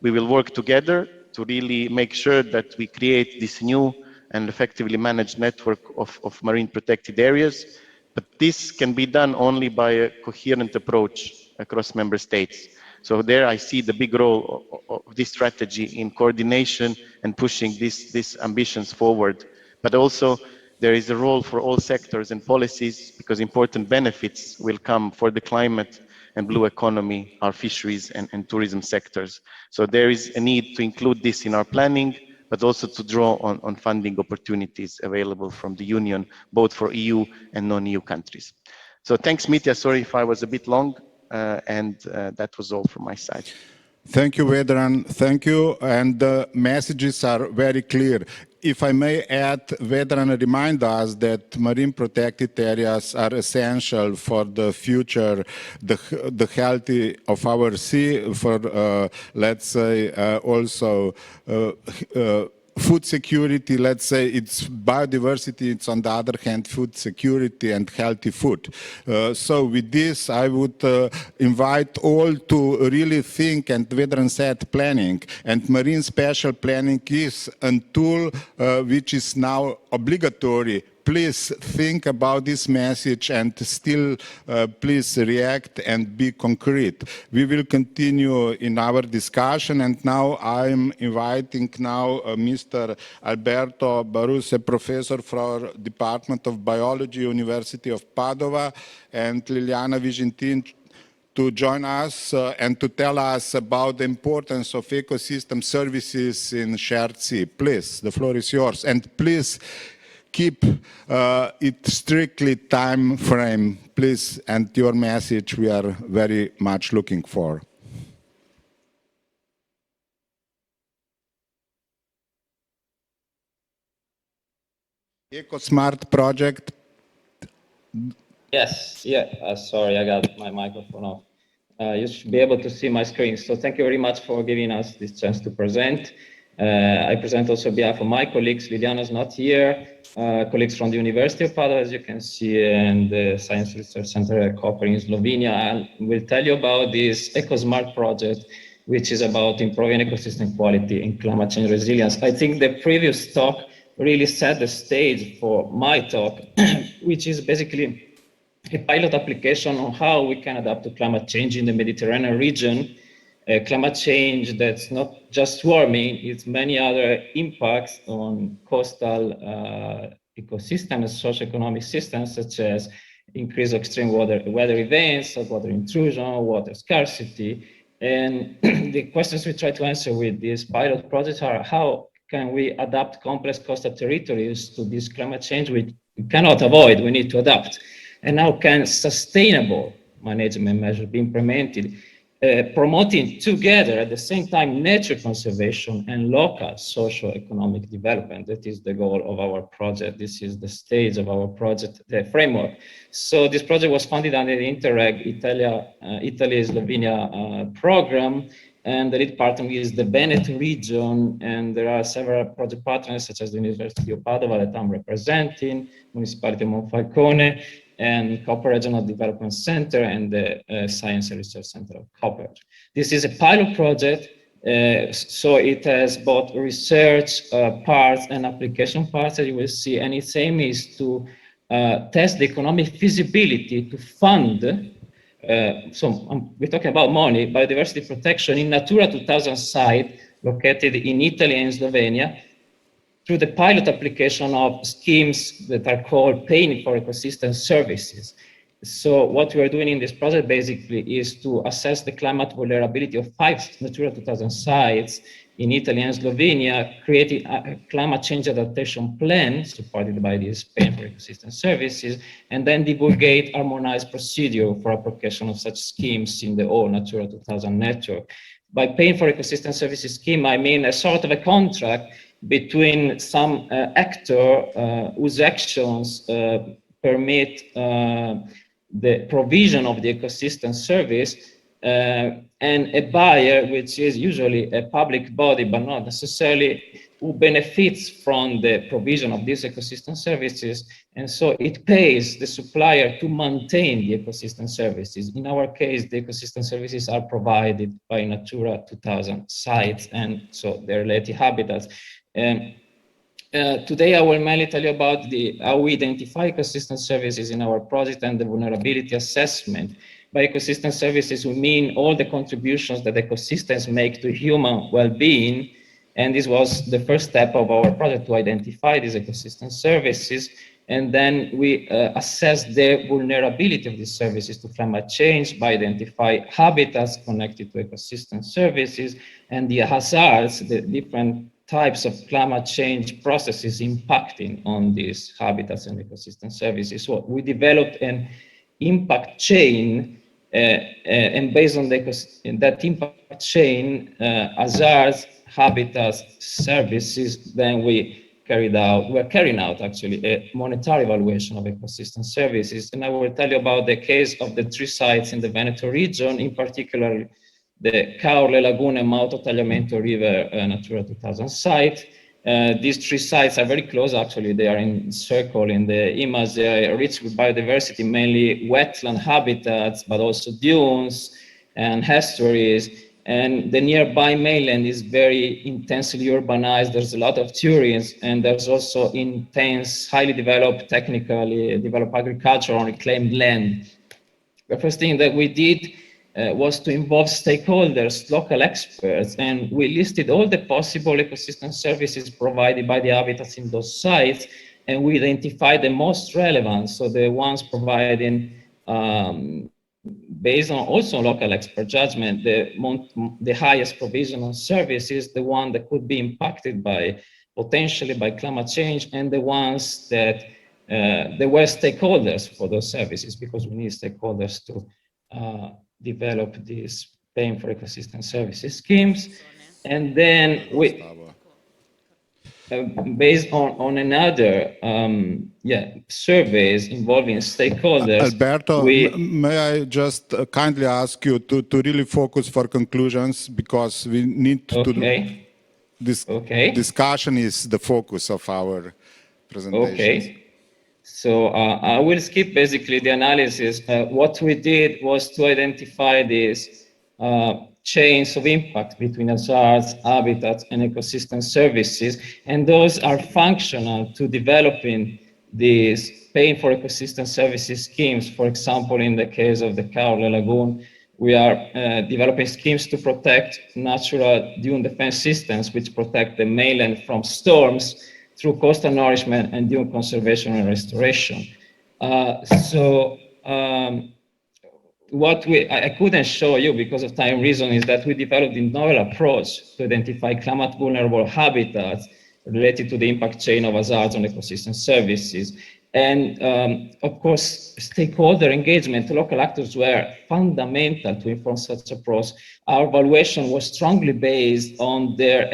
We will work together to really make sure that we create this new and effectively managed network of marine protected areas. But this can be done only by a coherent approach across member states. So there I see the big role of this strategy in coordination and pushing these ambitions forward. But also there is a role for all sectors and policies, because important benefits will come for the climate and blue economy, our fisheries and tourism sectors. So there is a need to include this in our planning, but also to draw on funding opportunities available from the Union, both for EU and non-EU countries. So thanks, Mitya. Sorry if I was a bit long, and that was all from my side. Thank you, Vedran. Thank you. And the messages are very clear. If I may add, Vedran reminds us that marine protected areas are essential for the future, the healthy of our sea, for, let's say, also food security. Let's say it's biodiversity, it's on the other hand food security and healthy food. So with this I would invite all to really think, and Vedran said planning, and marine spatial planning is a tool which is now obligatory. Please think about this message and still please react and be concrete. We will continue in our discussion, and now I'm inviting now Mr. Alberto Baruse, professor for Department of Biology, University of Padova, and Liliana Vigintin to join us and to tell us about the importance of ecosystem services in shared sea. Please, the floor is yours, and please keep it strictly time frame, please, and your message we are very much looking for. EcoSmart project. Yes, sorry, I got my microphone off. You should be able to see my screen. So thank you very much for giving us this chance to present. I present also on behalf of my colleagues. Liliana's not here. Colleagues from the University of Padova, as you can see, and the Science Research Center Koper in Slovenia. And we'll tell you about this EcoSmart project, which is about improving ecosystem quality and climate change resilience. I think the previous talk really set the stage for my talk, which is basically a pilot application on how we can adapt to climate change in the Mediterranean region. Climate change that's not just warming, it's many other impacts on coastal ecosystems, socioeconomic systems, such as increase of extreme weather events, saltwater intrusion, water scarcity. And the questions we try to answer with this pilot project are how can we adapt complex coastal territories to this climate change which we cannot avoid, we need to adapt. And how can sustainable management measures be implemented, promoting together at the same time nature conservation and local socio-economic development. That is the goal of our project. This is the stage of our project, the framework. So this project was funded under the Interreg Italy-Slovenia program, and the lead partner is the Veneto region, and there are several project partners such as the University of Padova that I'm representing, Municipality of Monfalcone, and Copper Regional Development Center and the Science and Research Center of Copper. This is a pilot project, so it has both research parts and application parts that you will see, and its aim is to test the economic feasibility to fund, we're talking about money, biodiversity protection in Natura 2000 site located in Italy and Slovenia, through the pilot application of schemes that are called paying for ecosystem services. So what we are doing in this project basically is to assess the climate vulnerability of 5 Natura 2000 sites in Italy and Slovenia, creating a climate change adaptation plan supported by this paying for ecosystem services, and then divulgate harmonized procedure for application of such schemes in the whole Natura 2000 network. By paying for ecosystem services scheme, I mean a sort of a contract between some actor whose actions permit the provision of the ecosystem service and a buyer, which is usually a public body, but not necessarily who benefits from the provision of these ecosystem services. And so it pays the supplier to maintain the ecosystem services. In our case, the ecosystem services are provided by Natura 2000 sites, and so their related habitats. Today, I will mainly tell you about how we identify ecosystem services in our project and the vulnerability assessment. By ecosystem services, we mean all the contributions that ecosystems make to human well-being. And this was the first step of our project, to identify these ecosystem services. And then we assess the vulnerability of these services to climate change by identifying habitats connected to ecosystem services and the hazards, the different types of climate change processes impacting on these habitats and ecosystem services. So we developed an impact chain, and based on that impact chain, hazards, habitats, services, then we're carrying out actually a monetary evaluation of ecosystem services. And I will tell you about the case of the 3 sites in the Veneto region, in particular the Caorle Lagoon and Mauto Tagliamento River Natura 2000 site. These 3 sites are very close, actually. They are in circle in the image. They are rich with biodiversity, mainly wetland habitats, but also dunes and estuaries. And the nearby mainland is very intensely urbanized. There's a lot of tourism, and there's also intense, highly developed, technically developed agriculture on reclaimed land. The first thing that we did was to involve stakeholders, local experts, and we listed all the possible ecosystem services provided by the habitats in those sites, and we identified the most relevant, so the ones providing, based on also local expert judgment, the highest provision of services, the one that could be impacted potentially by climate change, and the ones that there were stakeholders for those services, because we need stakeholders to develop these paying for ecosystem services schemes. And then we, based on another surveys involving stakeholders. Alberto, may I just kindly ask you to really focus for conclusions, because we need to discussion is the focus of our presentation. Okay. So I will skip basically the analysis. What we did was to identify these chains of impact between hazards, habitats, and ecosystem services, and those are functional to developing these paying for ecosystem services schemes. For example, in the case of the Caorle Lagoon, we are developing schemes to protect natural dune defense systems, which protect the mainland from storms through coastal nourishment and dune conservation and restoration. What I couldn't show you because of time reason is that we developed a novel approach to identify climate vulnerable habitats related to the impact chain of hazards on ecosystem services. And of course, stakeholder engagement, local actors were fundamental to inform such approach. Our evaluation was strongly based on their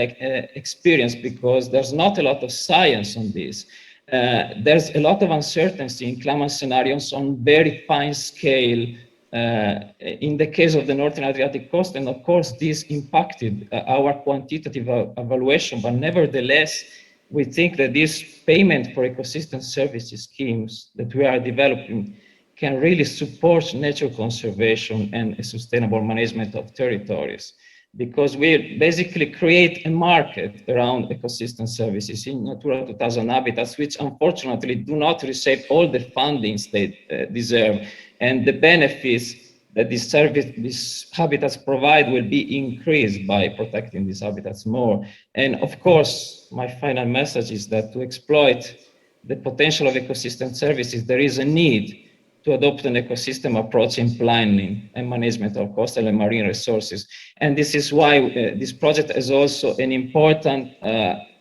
experience because there's not a lot of science on this. There's a lot of uncertainty in climate scenarios on very fine scale in the case of the Northern Adriatic coast, and of course this impacted our quantitative evaluation, but nevertheless, we think that this payment for ecosystem services schemes that we are developing can really support nature conservation and a sustainable management of territories, because we basically create a market around ecosystem services in Natura 2000 habitats, which unfortunately do not receive all the fundings they deserve. And the benefits that these habitats provide will be increased by protecting these habitats more. And of course, my final message is that to exploit the potential of ecosystem services, there is a need to adopt an ecosystem approach in planning and management of coastal and marine resources. And this is why this project is also an important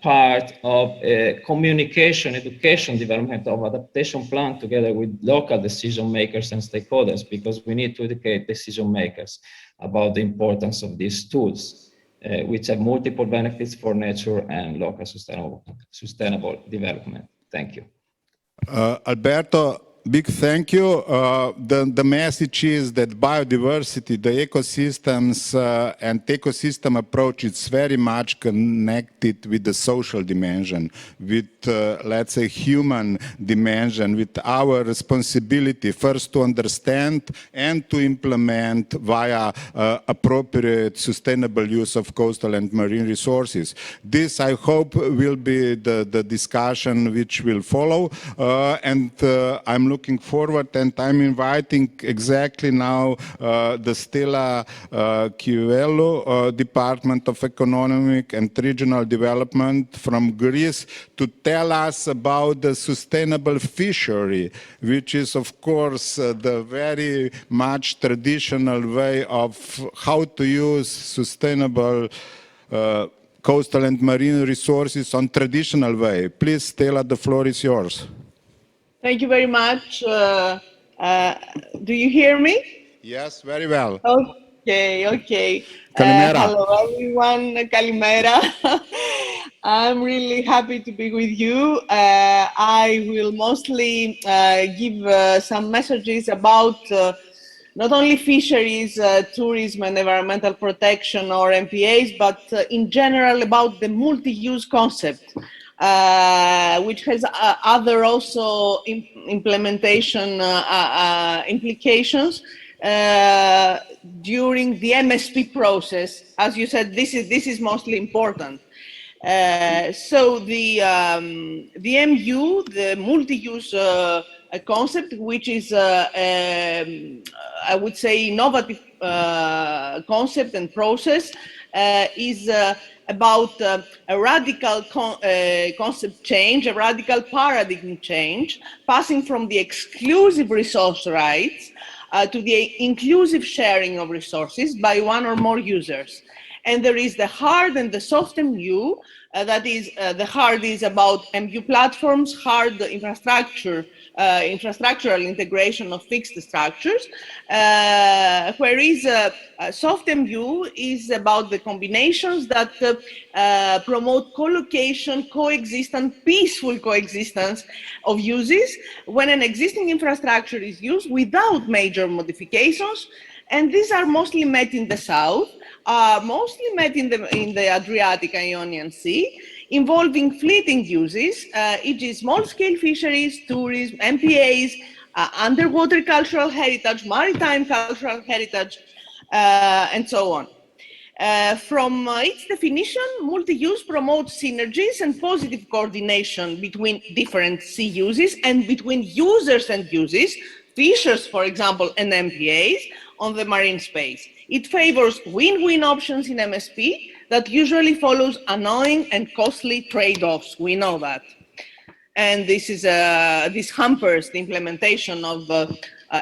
part of communication, education, development of adaptation plan together with local decision makers and stakeholders, because we need to educate decision makers about the importance of these tools, which have multiple benefits for nature and local sustainable development. Thank you. Alberto, big thank you. The message is that biodiversity, the ecosystems and ecosystem approach is very much connected with the social dimension, with, let's say, human dimension, with our responsibility first to understand and to implement via appropriate sustainable use of coastal and marine resources. This, I hope, will be the discussion which will follow, and I'm looking forward, and I'm inviting exactly now the Stella Chiuelu, Department of Economic and Regional Development from Greece, to tell us about the sustainable fishery, which is, of course, the very much traditional way of how to use sustainable coastal and marine resources on traditional way. Please, Stella, the floor is yours. Thank you very much. Do you hear me? Yes, very well. Okay, okay. Kalimera. Hello, everyone. Kalimera. I'm really happy to be with you. I will mostly give some messages about not only fisheries, tourism and environmental protection or MPAs, but in general about the multi-use concept. Which has other also implementation implications during the MSP process. As you said, this is mostly important. So the MU, the multi-use concept, which is I would say innovative concept and process, is about a radical concept change, a radical paradigm change, passing from the exclusive resource rights to the inclusive sharing of resources by one or more users. And there is the hard and the soft MU. That is, the hard is about MU platforms, hard infrastructure, infrastructural integration of fixed structures, whereas soft MU is about the combinations that promote co-location, coexistence, peaceful coexistence of uses when an existing infrastructure is used without major modifications. And these are mostly met in the south, mostly met in the Adriatic Ionian Sea, involving fleeting uses, e.g. small-scale fisheries, tourism, MPAs, underwater cultural heritage, maritime cultural heritage, and so on. From its definition, multi-use promotes synergies and positive coordination between different sea uses and between users and uses, fishers, for example, and MPAs on the marine space. It favors win-win options in MSP that usually follows annoying and costly trade-offs. We know that. and this hampers the implementation of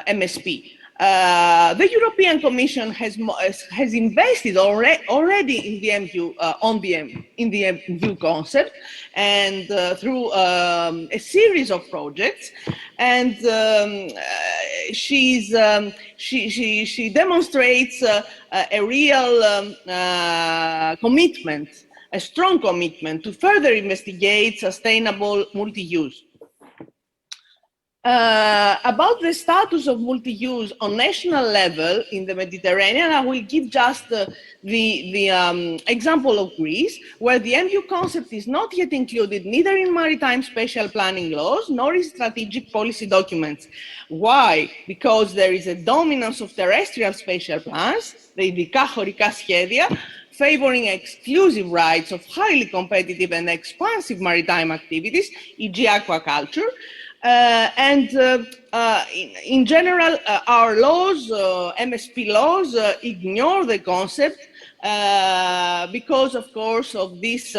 MSP. The European Commission has invested already in the MU in the MU concept, and through a series of projects, and she demonstrates a real commitment, a strong commitment to further investigate sustainable multi-use. About the status of multi-use on national level in the Mediterranean, I will give just the example of Greece, where the MU concept is not yet included neither in maritime spatial planning laws nor in strategic policy documents. Why? Because there is a dominance of terrestrial spatial plans, the ειδικά χωρικά σχέδια, favoring exclusive rights of highly competitive and expansive maritime activities, e.g. aquaculture. In general, our laws, MSP laws, ignore the concept because, of course, of this,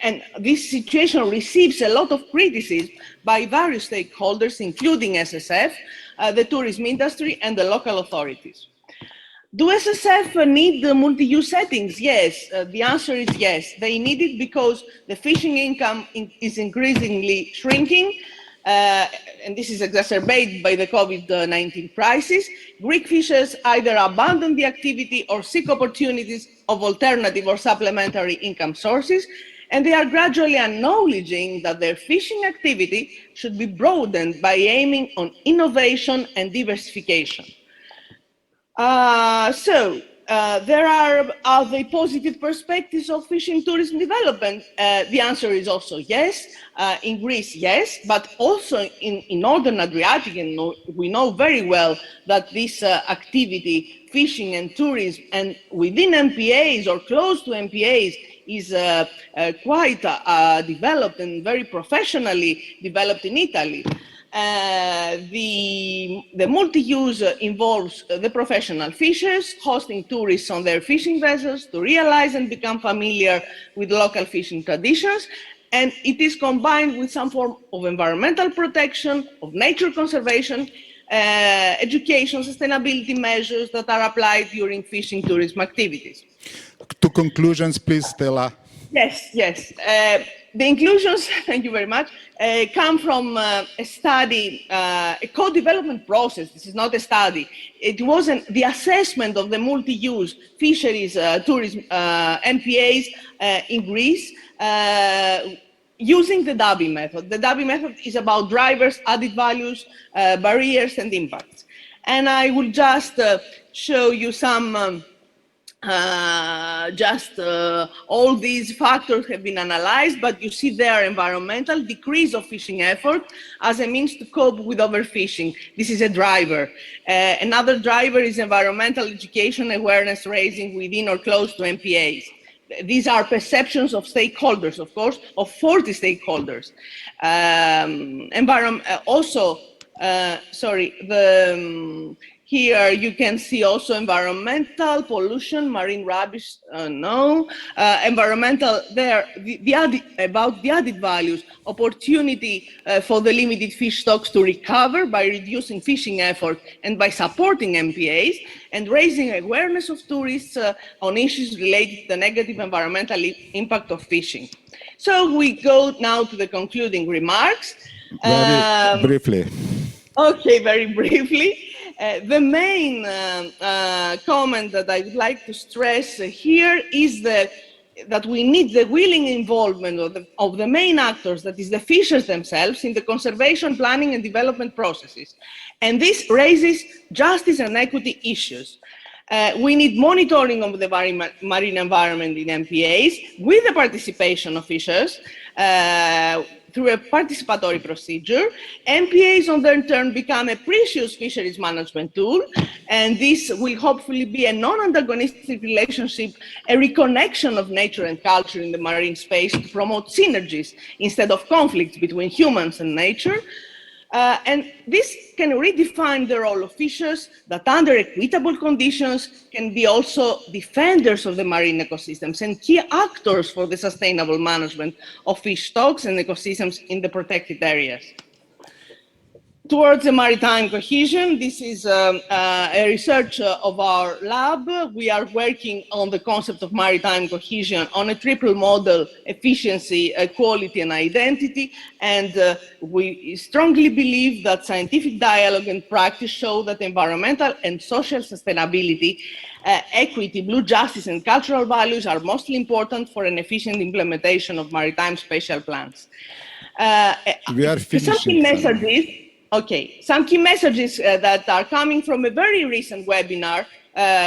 and this situation receives a lot of criticism by various stakeholders, including SSF, the tourism industry, and the local authorities. Do SSF need the multi-use settings? Yes, the answer is yes. They need it because the fishing income is increasingly shrinking, and this is exacerbated by the COVID-19 crisis. Greek fishers either abandon the activity or seek opportunities of alternative or supplementary income sources, and they are gradually acknowledging that their fishing activity should be broadened by aiming on innovation and diversification. There are the positive perspectives of fishing tourism development? The answer is also yes. In Greece, yes, but also in Northern Adriatic, and we know very well that this activity, fishing and tourism, and within MPAs or close to MPAs, is quite developed and very professionally developed in Italy. The multi-use involves the professional fishers hosting tourists on their fishing vessels to realize and become familiar with local fishing traditions, and it is combined with some form of environmental protection, of nature conservation, education, sustainability measures that are applied during fishing tourism activities. To conclusions, please, Stella. Yes. The inclusions, thank you very much, come from a study, a co-development process. This is not a study. It wasn't the assessment of the multi-use fisheries tourism MPAs in Greece using the DABI method. The DABI method is about drivers, added values, barriers, and impacts. And I will just show you some all these factors have been analyzed, but you see there environmental decrease of fishing effort as a means to cope with overfishing. This is a driver. Another driver is environmental education awareness raising within or close to MPAs. These are perceptions of stakeholders, of course, of 40 stakeholders. Here you can see also environmental pollution, marine rubbish, environmental there, about the added values, opportunity for the limited fish stocks to recover by reducing fishing effort and by supporting MPAs, and raising awareness of tourists on issues related to the negative environmental impact of fishing. So we go now to the concluding remarks. Very briefly. Okay, very briefly. The main comment that I would like to stress here is that we need the willing involvement of the main actors, that is the fishers themselves, in the conservation, planning and development processes. And this raises justice and equity issues. We need monitoring of the marine environment in MPAs with the participation of fishers, through a participatory procedure. MPAs on their turn become a precious fisheries management tool, and this will hopefully be a non-antagonistic relationship, a reconnection of nature and culture in the marine space to promote synergies instead of conflicts between humans and nature. And this can redefine the role of fishers that under equitable conditions can be also defenders of the marine ecosystems and key actors for the sustainable management of fish stocks and ecosystems in the protected areas. Towards the maritime cohesion, this is a research of our lab. We are working on the concept of maritime cohesion on a triple model: efficiency, quality, and identity. And we strongly believe that scientific dialogue and practice show that environmental and social sustainability, equity, blue justice, and cultural values are mostly important for an efficient implementation of maritime spatial plans. We are finishing. Some key messages. Okay, some key messages that are coming from a very recent webinar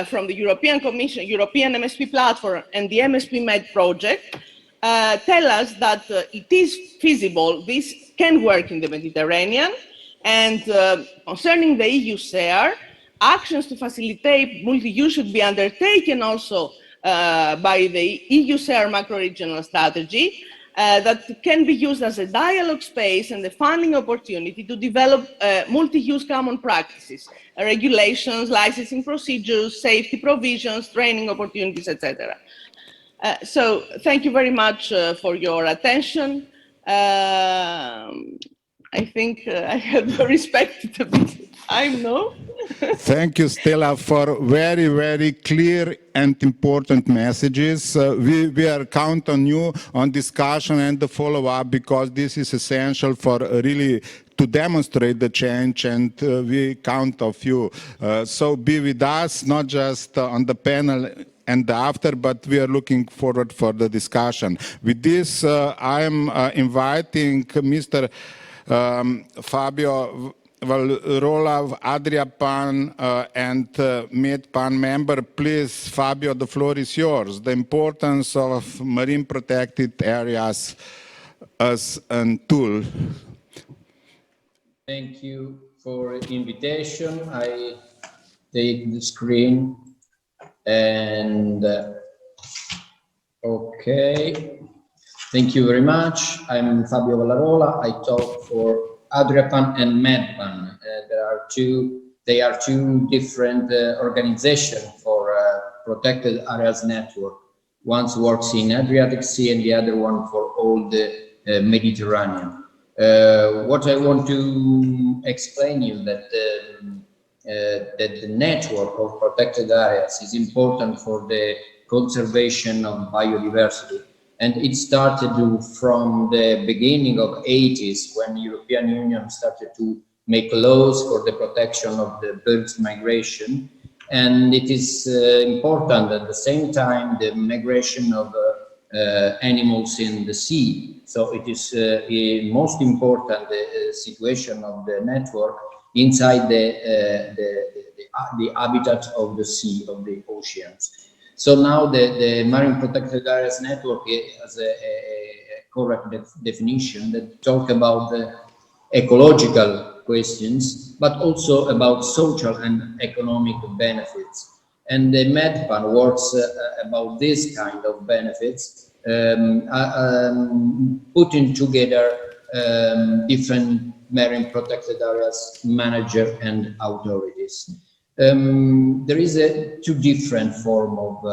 from the European Commission, European MSP platform, and the MSP Med project tell us that it is feasible, this can work in the Mediterranean, and concerning the EU SEAR, actions to facilitate multi-use should be undertaken also by the EU SEAR macro-regional strategy, that can be used as a dialogue space and a funding opportunity to develop multi-use common practices, regulations, licensing procedures, safety provisions, training opportunities, etc. So thank you very much for your attention. I think I have respected a bit time, no? Thank you, Stella, for very, very clear and important messages. We are count on you on discussion and the follow-up, because this is essential for really to demonstrate the change, and we count on you. So be with us, not just on the panel and after, but we are looking forward for the discussion. With this, I am inviting Mr. Fabio Valrola, Adria Pan and MedPan member. Please, Fabio, the floor is yours. The importance of marine protected areas as a tool. Thank you for the invitation. I take the screen and okay. Thank you very much. I'm Fabio Vallarola. I talk for AdriaPan and MedPan. They are two different organizations for protected areas network. One works in Adriatic Sea and the other one for all the Mediterranean. What I want to explain you that the network of protected areas is important for the conservation of biodiversity. And it started from the beginning of 80s, when the European Union started to make laws for the protection of the birds' migration. And it is important at the same time the migration of animals in the sea. So it is most important situation of the network inside the habitat of the sea, of the oceans. So now the Marine Protected Areas Network has a correct definition that talk about the ecological questions, but also about social and economic benefits. And the MedPan works about this kind of benefits, putting together different marine protected areas manager and authorities. There is two different form of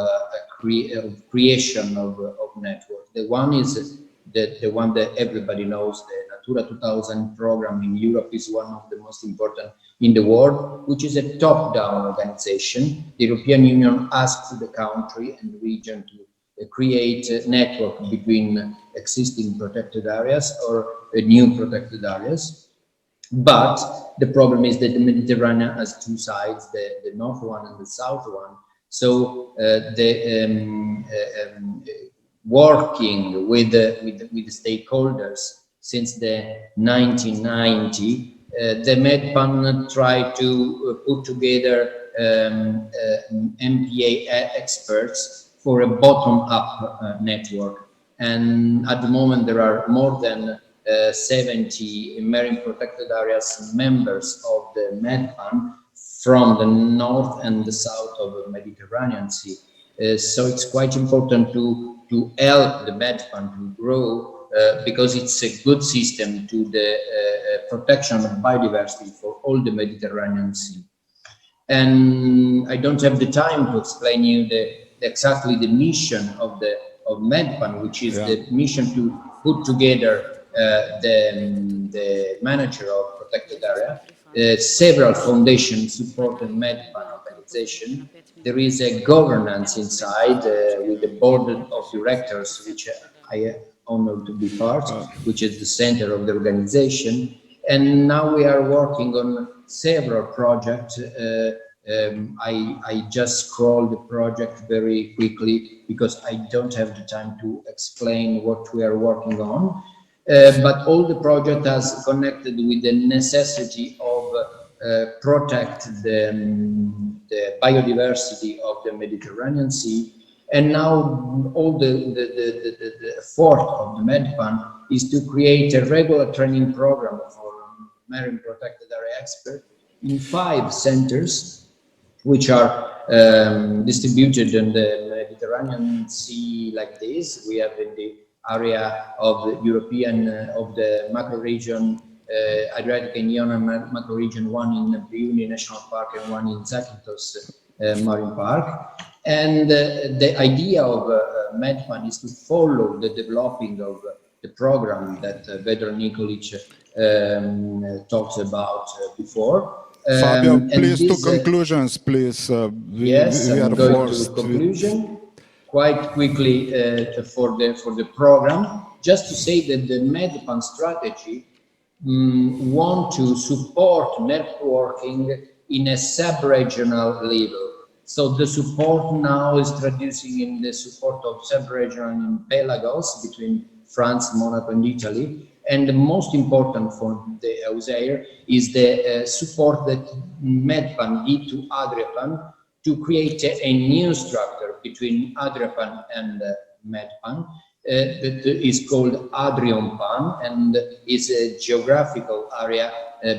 creation of network. The one is the one that everybody knows, the Natura 2000 program in Europe is one of the most important in the world, which is a top-down organization. The European Union asks the country and the region to create a network between existing protected areas or new protected areas. But the problem is that the Mediterranean has two sides, the north one and the south one. So working with the stakeholders since the 1990, the MedPan tried to put together MPA experts for a bottom-up network. And at the moment there are more than 70 marine protected areas members of the MedPan from the north and the south of the Mediterranean Sea. So it's quite important to help the MedPan to grow because it's a good system to the protection of biodiversity for all the Mediterranean Sea. And I don't have the time to explain you exactly the mission of MEDPAN, which is the mission to put together the manager of protected area. Several foundations support the MEDPAN organization. There is a governance inside with the board of directors, which I am honored to be part, which is the center of the organization. And now we are working on several projects. I just scroll the project very quickly because I don't have the time to explain what we are working on. But all the project has connected with the necessity of protect the biodiversity of the Mediterranean Sea. And now all the effort of the MEDPAN is to create a regular training program for marine protected area experts in 5 centers, which are distributed in the Mediterranean Sea like this. We have in the area of the European, of the macro region, Adriatic and Ionian macro region, one in Briuni National Park and one in Zakynthos Marine Park. And the idea of MEDPAN is to follow the developing of the program that Vedran Nikolic talked about before. Fabio, please to conclusions, please. Yes, I'm going to conclusion quite quickly for the program. Just to say that the MEDPAN strategy want to support networking in a sub-regional level. So the support now is traducing in the support of sub-regional in Pelagos between France, Monaco, and Italy. And the most important for the Auxair is the support that MEDPAN did to ADRIAPAN to create a new structure between ADRIAPAN and MEDPAN that is called ADRIOMPAN, and is a geographical area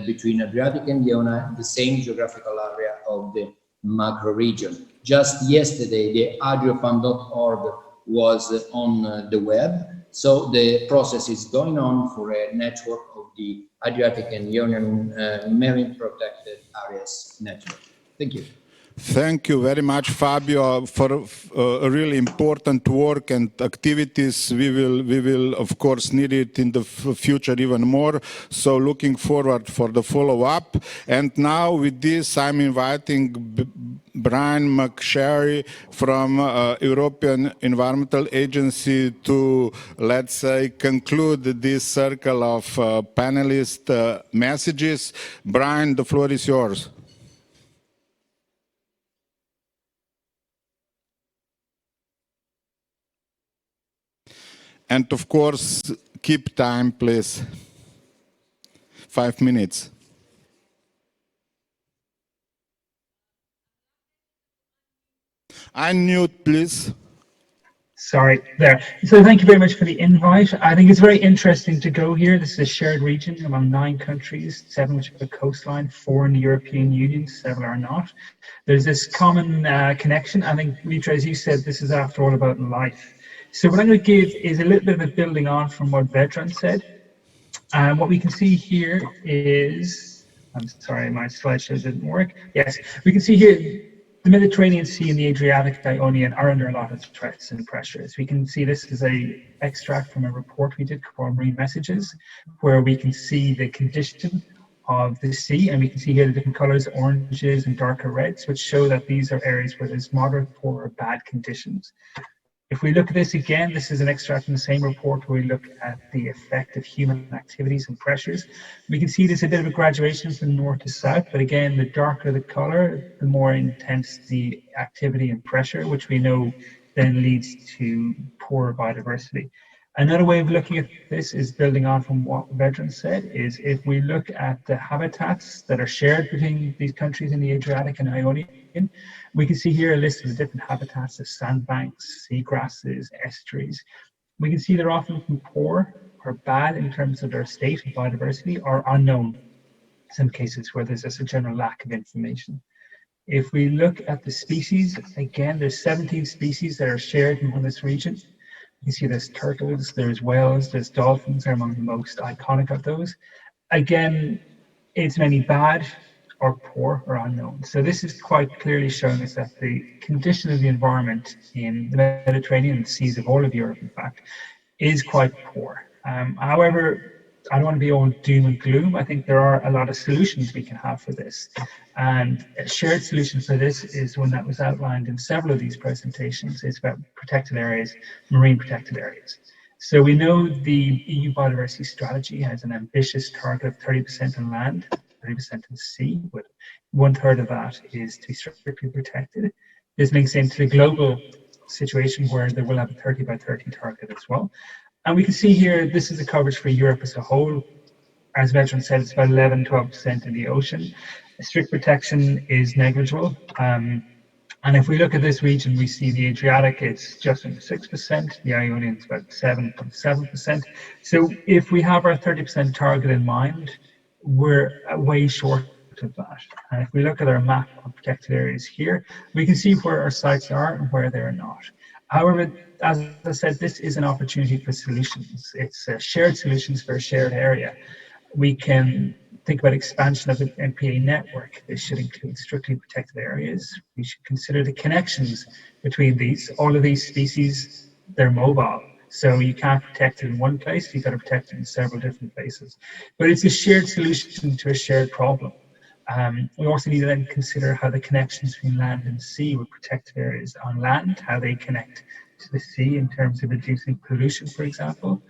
between Adriatic and Iona, the same geographical area of the macro region. Just yesterday, the adriopan.org was on the web. So the process is going on for a network of the Adriatic and Ionian marine protected areas network. Thank you. Thank you very much, Fabio, for a really important work and activities. We will of course need it in the future even more. So looking forward for the follow-up. And now with this, I'm inviting Brian Mcsherry from European Environmental Agency to, let's say, conclude this circle of panelist messages. Brian, the floor is yours. And of course, keep time, please. 5 minutes. Unmute, please. Sorry, there. So thank you very much for the invite. I think it's very interesting to go here. This is a shared region among 9 countries, 7 which have a coastline, 4 in the European Union, several are not. There's this common connection. I think, Mitra, as you said, this is after all about life. So what I'm going to give is a little bit of a building on from what Vedran said. What we can see here is, I'm sorry, my slideshow didn't work. Yes, we can see here the Mediterranean Sea and the Adriatic Ionian are under a lot of threats and pressures. We can see this is an extract from a report we did called Marine Messages, where we can see the condition of the sea, and we can see here the different colors, oranges and darker reds, which show that these are areas where there's moderate, poor, or bad conditions. If we look at this again, this is an extract from the same report where we look at the effect of human activities and pressures. We can see there's a bit of a graduation from north to south, but again, the darker the color, the more intense the activity and pressure, which we know then leads to poor biodiversity. Another way of looking at this is building on from what Vedran said, is if we look at the habitats that are shared between these countries in the Adriatic and Ionian, we can see here a list of the different habitats of sandbanks, seagrasses, estuaries. We can see they're often poor or bad in terms of their state of biodiversity, or unknown in some cases where there's just a general lack of information. If we look at the species, again, there's 17 species that are shared in this region. You see there's turtles, there's whales, there's dolphins are among the most iconic of those. Again, is many bad or poor or unknown? So this is quite clearly showing us that the condition of the environment in the Mediterranean and seas of all of Europe, in fact, is quite poor. However, I don't want to be all doom and gloom. I think there are a lot of solutions we can have for this. And a shared solution for this is one that was outlined in several of these presentations. It's about protected areas, marine protected areas. So we know the EU biodiversity strategy has an ambitious target of 30% on land, 30% in the sea, but 1/3 of that is to be strictly protected. This links into the global situation where they will have a 30 by 30 target as well. And we can see here, this is the coverage for Europe as a whole. As Vedran said, it's about 11-12% in the ocean. Strict protection is negligible. And if we look at this region, we see the Adriatic, it's just under 6%, the Ionian is about 7.7%. So if we have our 30% target in mind, we're way short of that. And if we look at our map of protected areas here, we can see where our sites are and where they're not. However, as I said, this is an opportunity for solutions. It's shared solutions for a shared area. We can think about expansion of the MPA network. This should include strictly protected areas. We should consider the connections between these. All of these species, they're mobile. So you can't protect it in one place, you've got to protect it in several different places. But it's a shared solution to a shared problem. We also need to then consider how the connections between land and sea with protected areas on land, how they connect to the sea in terms of reducing pollution, for example.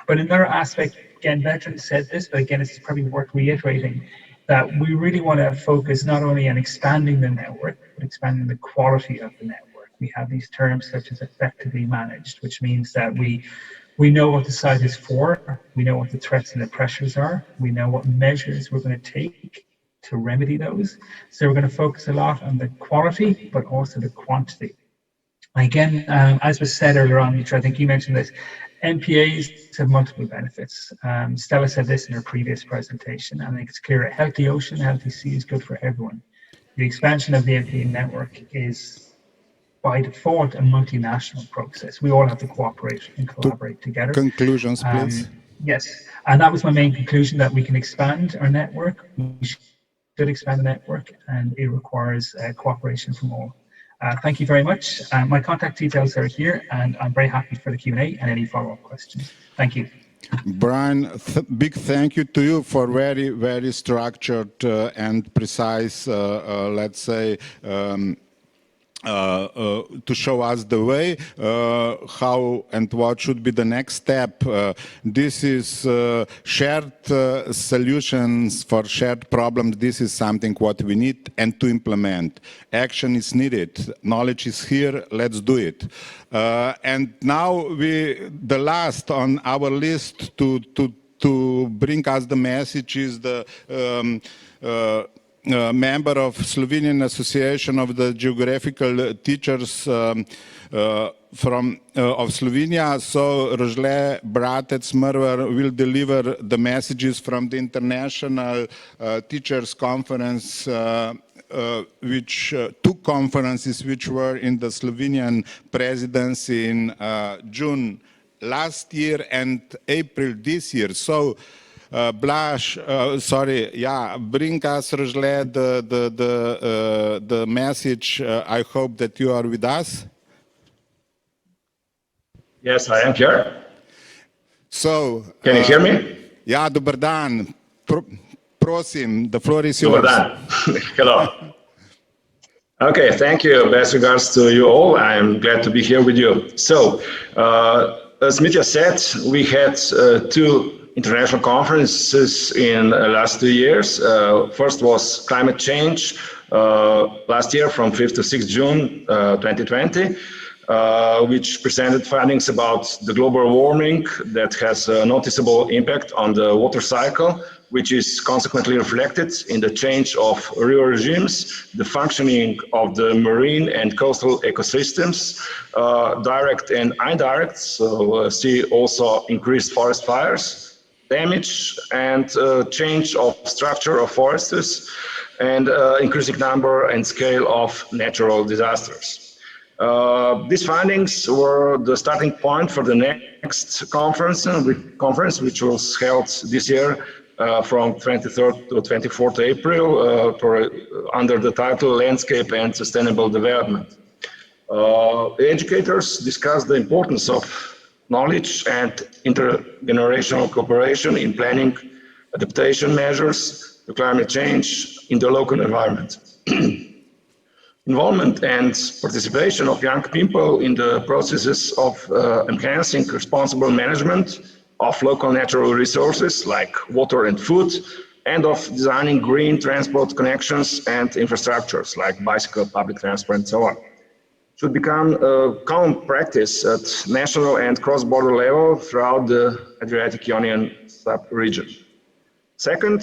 But another aspect, again, Vedran said this, but again, it's probably worth reiterating, that we really want to focus not only on expanding the network, but expanding the quality of the network. We have these terms such as effectively managed, which means that we know what the site is for, we know what the threats and the pressures are, we know what measures we're going to take to remedy those. So we're going to focus a lot on the quality, but also the quantity. Again, as was said earlier on, Mitra, I think you mentioned this, MPAs have multiple benefits. Stella said this in her previous presentation. I think it's clear a healthy ocean, a healthy sea is good for everyone. The expansion of the MPA network is by default a multinational process. We all have to cooperate and collaborate together. Conclusions, please. Yes, and that was my main conclusion, that we can expand our network. We should expand the network, and it requires cooperation from all. Thank you very much. My contact details are here, and I'm very happy for the Q&A and any follow-up questions. Thank you. Brian, big thank you to you for very, very structured and precise, let's say, to show us the way, how and what should be the next step. This is shared solutions for shared problems. This is something what we need and to implement. Action is needed. Knowledge is here. Let's do it. And now the last on our list to bring us the message is the member of Slovenian Association of the Geographical Teachers of Slovenia. So Rožle Bratec Mrvar will deliver the messages from the International Teachers Conference, two conferences which were in the Slovenian presidency in June last year and April this year. So Blaž, bring us, Rožle, the message. I hope that you are with us. Yes, I am here. So, can you hear me? Ja, dober dan. Prosim, the floor is yours. Dober dan. Hello. Okay, thank you. Best regards to you all. I'm glad to be here with you. So, as Mitya said, we had two international conferences in the last 2 years. First was climate change last year from 5th to 6th June 2020, which presented findings about the global warming that has a noticeable impact on the water cycle, which is consequently reflected in the change of river regimes, the functioning of the marine and coastal ecosystems, direct and indirect. So see also increased forest fires, damage and change of structure of forests, and increasing number and scale of natural disasters. These findings were the starting point for the next conference, which was held this year from 23rd to 24th April under the title Landscape and Sustainable Development. The educators discussed the importance of knowledge and intergenerational cooperation in planning adaptation measures to climate change in the local environment. Involvement and participation of young people in the processes of enhancing responsible management of local natural resources like water and food, and of designing green transport connections and infrastructures like bicycle, public transport, and so on, should become a common practice at national and cross-border level throughout the Adriatic-Ionian sub-region. Second,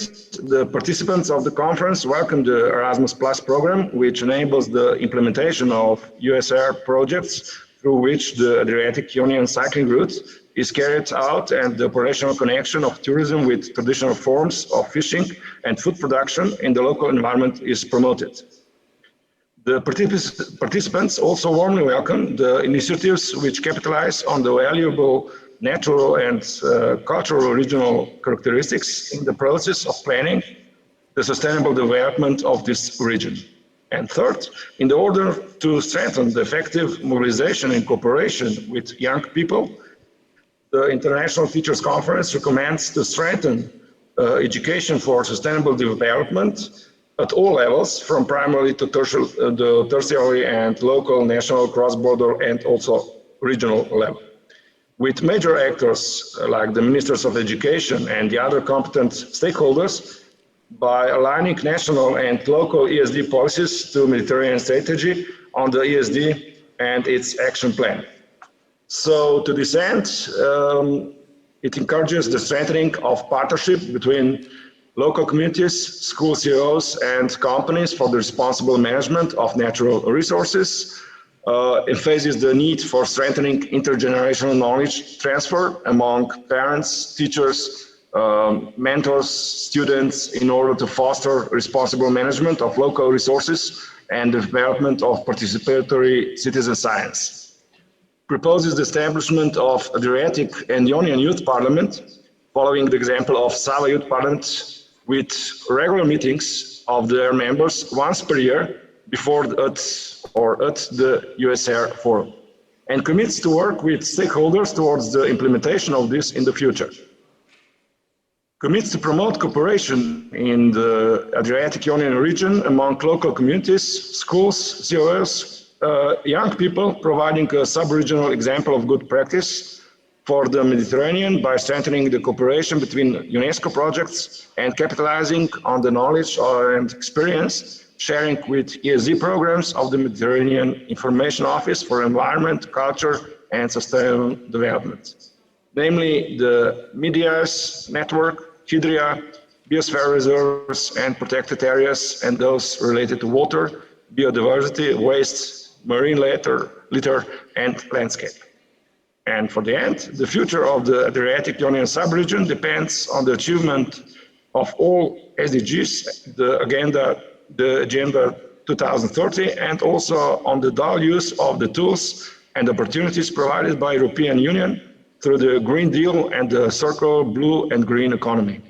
the participants of the conference welcomed the Erasmus Plus program, which enables the implementation of USR projects through which the Adriatic-Ionian cycling route is carried out and the operational connection of tourism with traditional forms of fishing and food production in the local environment is promoted. The participants also warmly welcome the initiatives which capitalize on the valuable natural and cultural regional characteristics in the process of planning the sustainable development of this region. And third, in order to strengthen the effective mobilization and cooperation with young people, the International Teachers Conference recommends to strengthen education for sustainable development at all levels, from primary to the tertiary and local, national, cross-border, and also regional level, with major actors like the Ministers of Education and the other competent stakeholders by aligning national and local ESD policies to Mediterranean strategy on the ESD and its action plan. So to this end, it encourages the strengthening of partnership between local communities, school CEOs, and companies for the responsible management of natural resources, emphasizes the need for strengthening intergenerational knowledge transfer among parents, teachers, mentors, students, in order to foster responsible management of local resources and the development of participatory citizen science. Proposes the establishment of Adriatic and Ionian Youth Parliament, following the example of Sava Youth Parliament, with regular meetings of their members once per year before at the USR Forum, and commits to work with stakeholders towards the implementation of this in the future. Commits to promote cooperation in the Adriatic-Ionian region among local communities, schools, COS, young people, providing a sub-regional example of good practice for the Mediterranean by strengthening the cooperation between UNESCO projects and capitalizing on the knowledge and experience sharing with ESD programs of the Mediterranean Information Office for Environment, Culture, and Sustainable Development, namely the MEDIAS network, Hydria, biosphere reserves and protected areas, and those related to water, biodiversity, waste, marine litter, and landscape. And for the end, the future of the Adriatic-Ionian sub-region depends on the achievement of all SDGs, the Agenda 2030, and also on the dual use of the tools and opportunities provided by European Union through the Green Deal and the circular blue and green economy.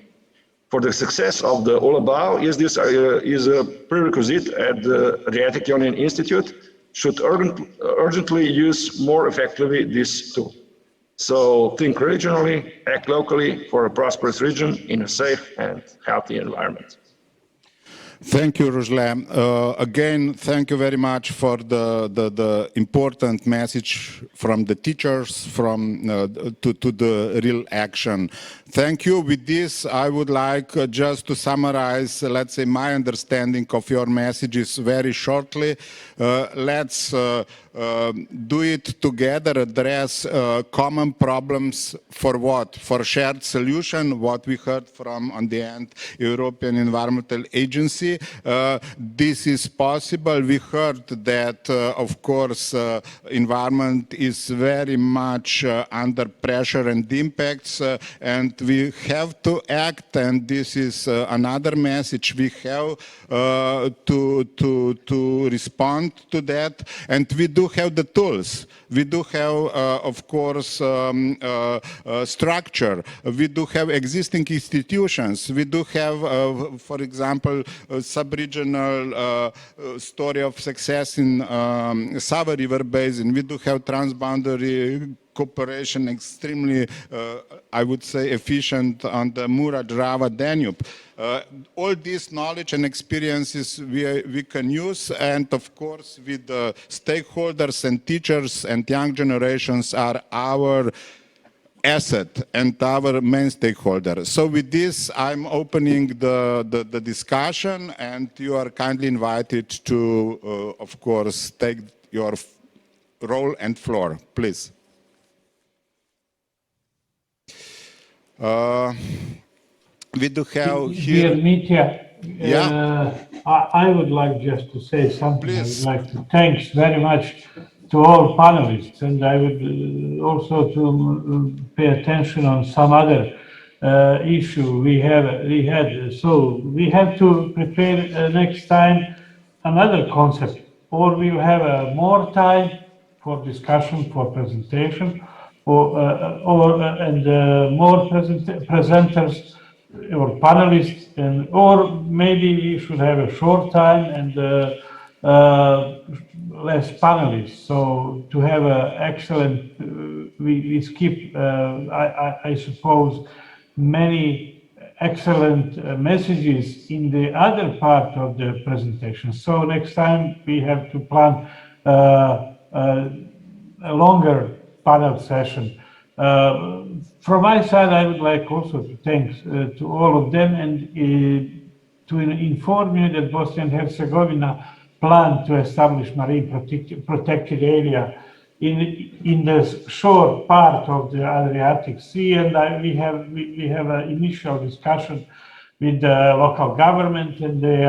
For the success of the all above, this is a prerequisite at the Adriatic-Ionian Institute should urgently use more effectively this tool. So think regionally, act locally for a prosperous region in a safe and healthy environment. Thank you, Ruslan. Again, thank you very much for the important message from the teachers to the real action. Thank you. With this, I would like just to summarize, let's say, my understanding of your messages very shortly. Let's do it together, address common problems for what? For shared solution, what we heard from, on the end, European Environmental Agency. This is possible. We heard that, of course, environment is very much under pressure and impacts, and we have to act, and this is another message. We have to respond to that, and we do do have the tools. We do have, of course, structure. We do have existing institutions. We do have, for example, a sub-regional story of success in Sava River Basin. We do have transboundary cooperation extremely, I would say, efficient on the Mura-Drava Danube. All this knowledge and experiences we can use, and of course with the stakeholders and teachers and young generations are our asset and our main stakeholder. So with this, I'm opening the discussion, and you are kindly invited to, of course, take your role and floor, please. We do have here... Dear Mitya, Yeah. I would like just to say something. Please. I would like to thanks very much to all panelists, and I would also to pay attention on some other issue we had. So we have to prepare next time another concept, or we will have more time for discussion, for presentation, or more presenters or panelists, and or maybe we should have a short time and less panelists. So to have an excellent, we skip, I suppose, many excellent messages in the other part of the presentation. So next time we have to plan a longer panel session. From my side, I would like also to thank to all of them, and to inform you that Bosnia and Herzegovina plan to establish marine protected area in the shore part of the Adriatic Sea, and we have an initial discussion with the local government, and they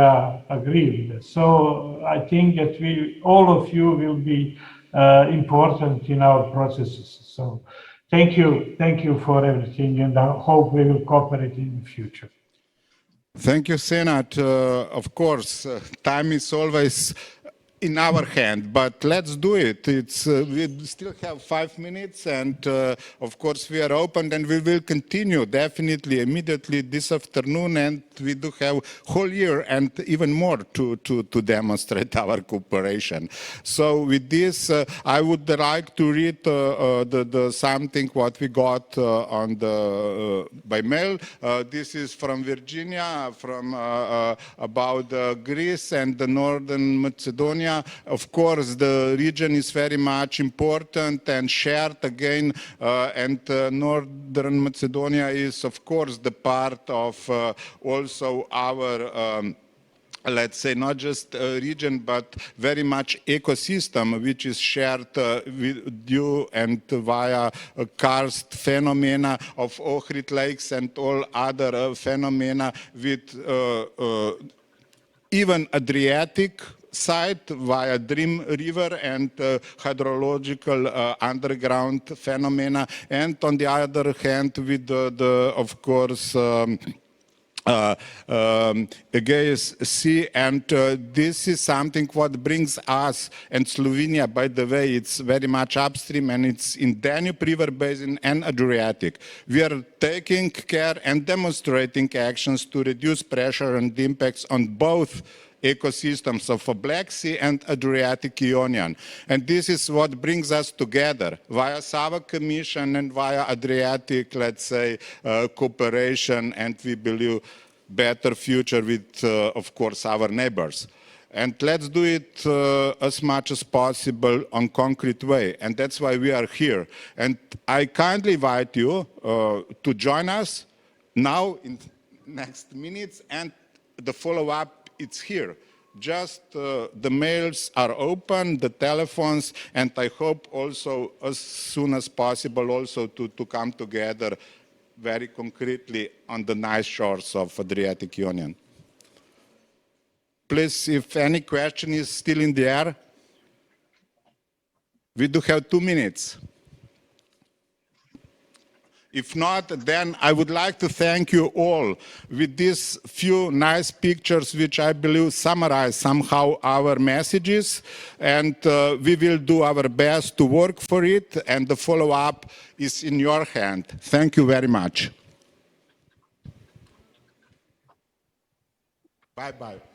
agree with us. So I think that all of you will be important in our processes. So thank you for everything, and I hope we will cooperate in the future. Thank you, Senat. Of course, time is always in our hand, but let's do it. We still have 5 minutes, and of course we are open, and we will continue definitely immediately this afternoon, and we do have whole year and even more to demonstrate our cooperation. So with this, I would like to read the something what we got on the by mail. This is from Virginia, from about Greece and the Northern Macedonia. Of course, the region is very much important and shared again, and Northern Macedonia is, of course, the part of also our let's say not just a region, but very much ecosystem, which is shared with you and via karst phenomena of Ohrid lakes and all other phenomena with even Adriatic side via Dream River and hydrological underground phenomena, and on the other hand with the of course Aegeus Sea, and this is something what brings us and Slovenia, by the way, it's very much upstream, and it's in Danube River Basin and Adriatic. We are taking care and demonstrating actions to reduce pressure and impacts on both ecosystems of a Black Sea and Adriatic Ionian. And this is what brings us together via Sava Commission and via Adriatic, let's say, cooperation, and we believe better future with, of course, our neighbors. And let's do it as much as possible on concrete way. And that's why we are here. And I kindly invite you to join us now in next minutes, and the follow-up, it's here. Just the mails are open, the telephones, and I hope also as soon as possible also to come together very concretely on the nice shores of Adriatic Union. Please, if any question is still in the air, we do have 2 minutes. If not, then I would like to thank you all with these few nice pictures, which I believe summarize somehow our messages. And we will do our best to work for it. And the follow-up is in your hand. Thank you very much. Bye-bye.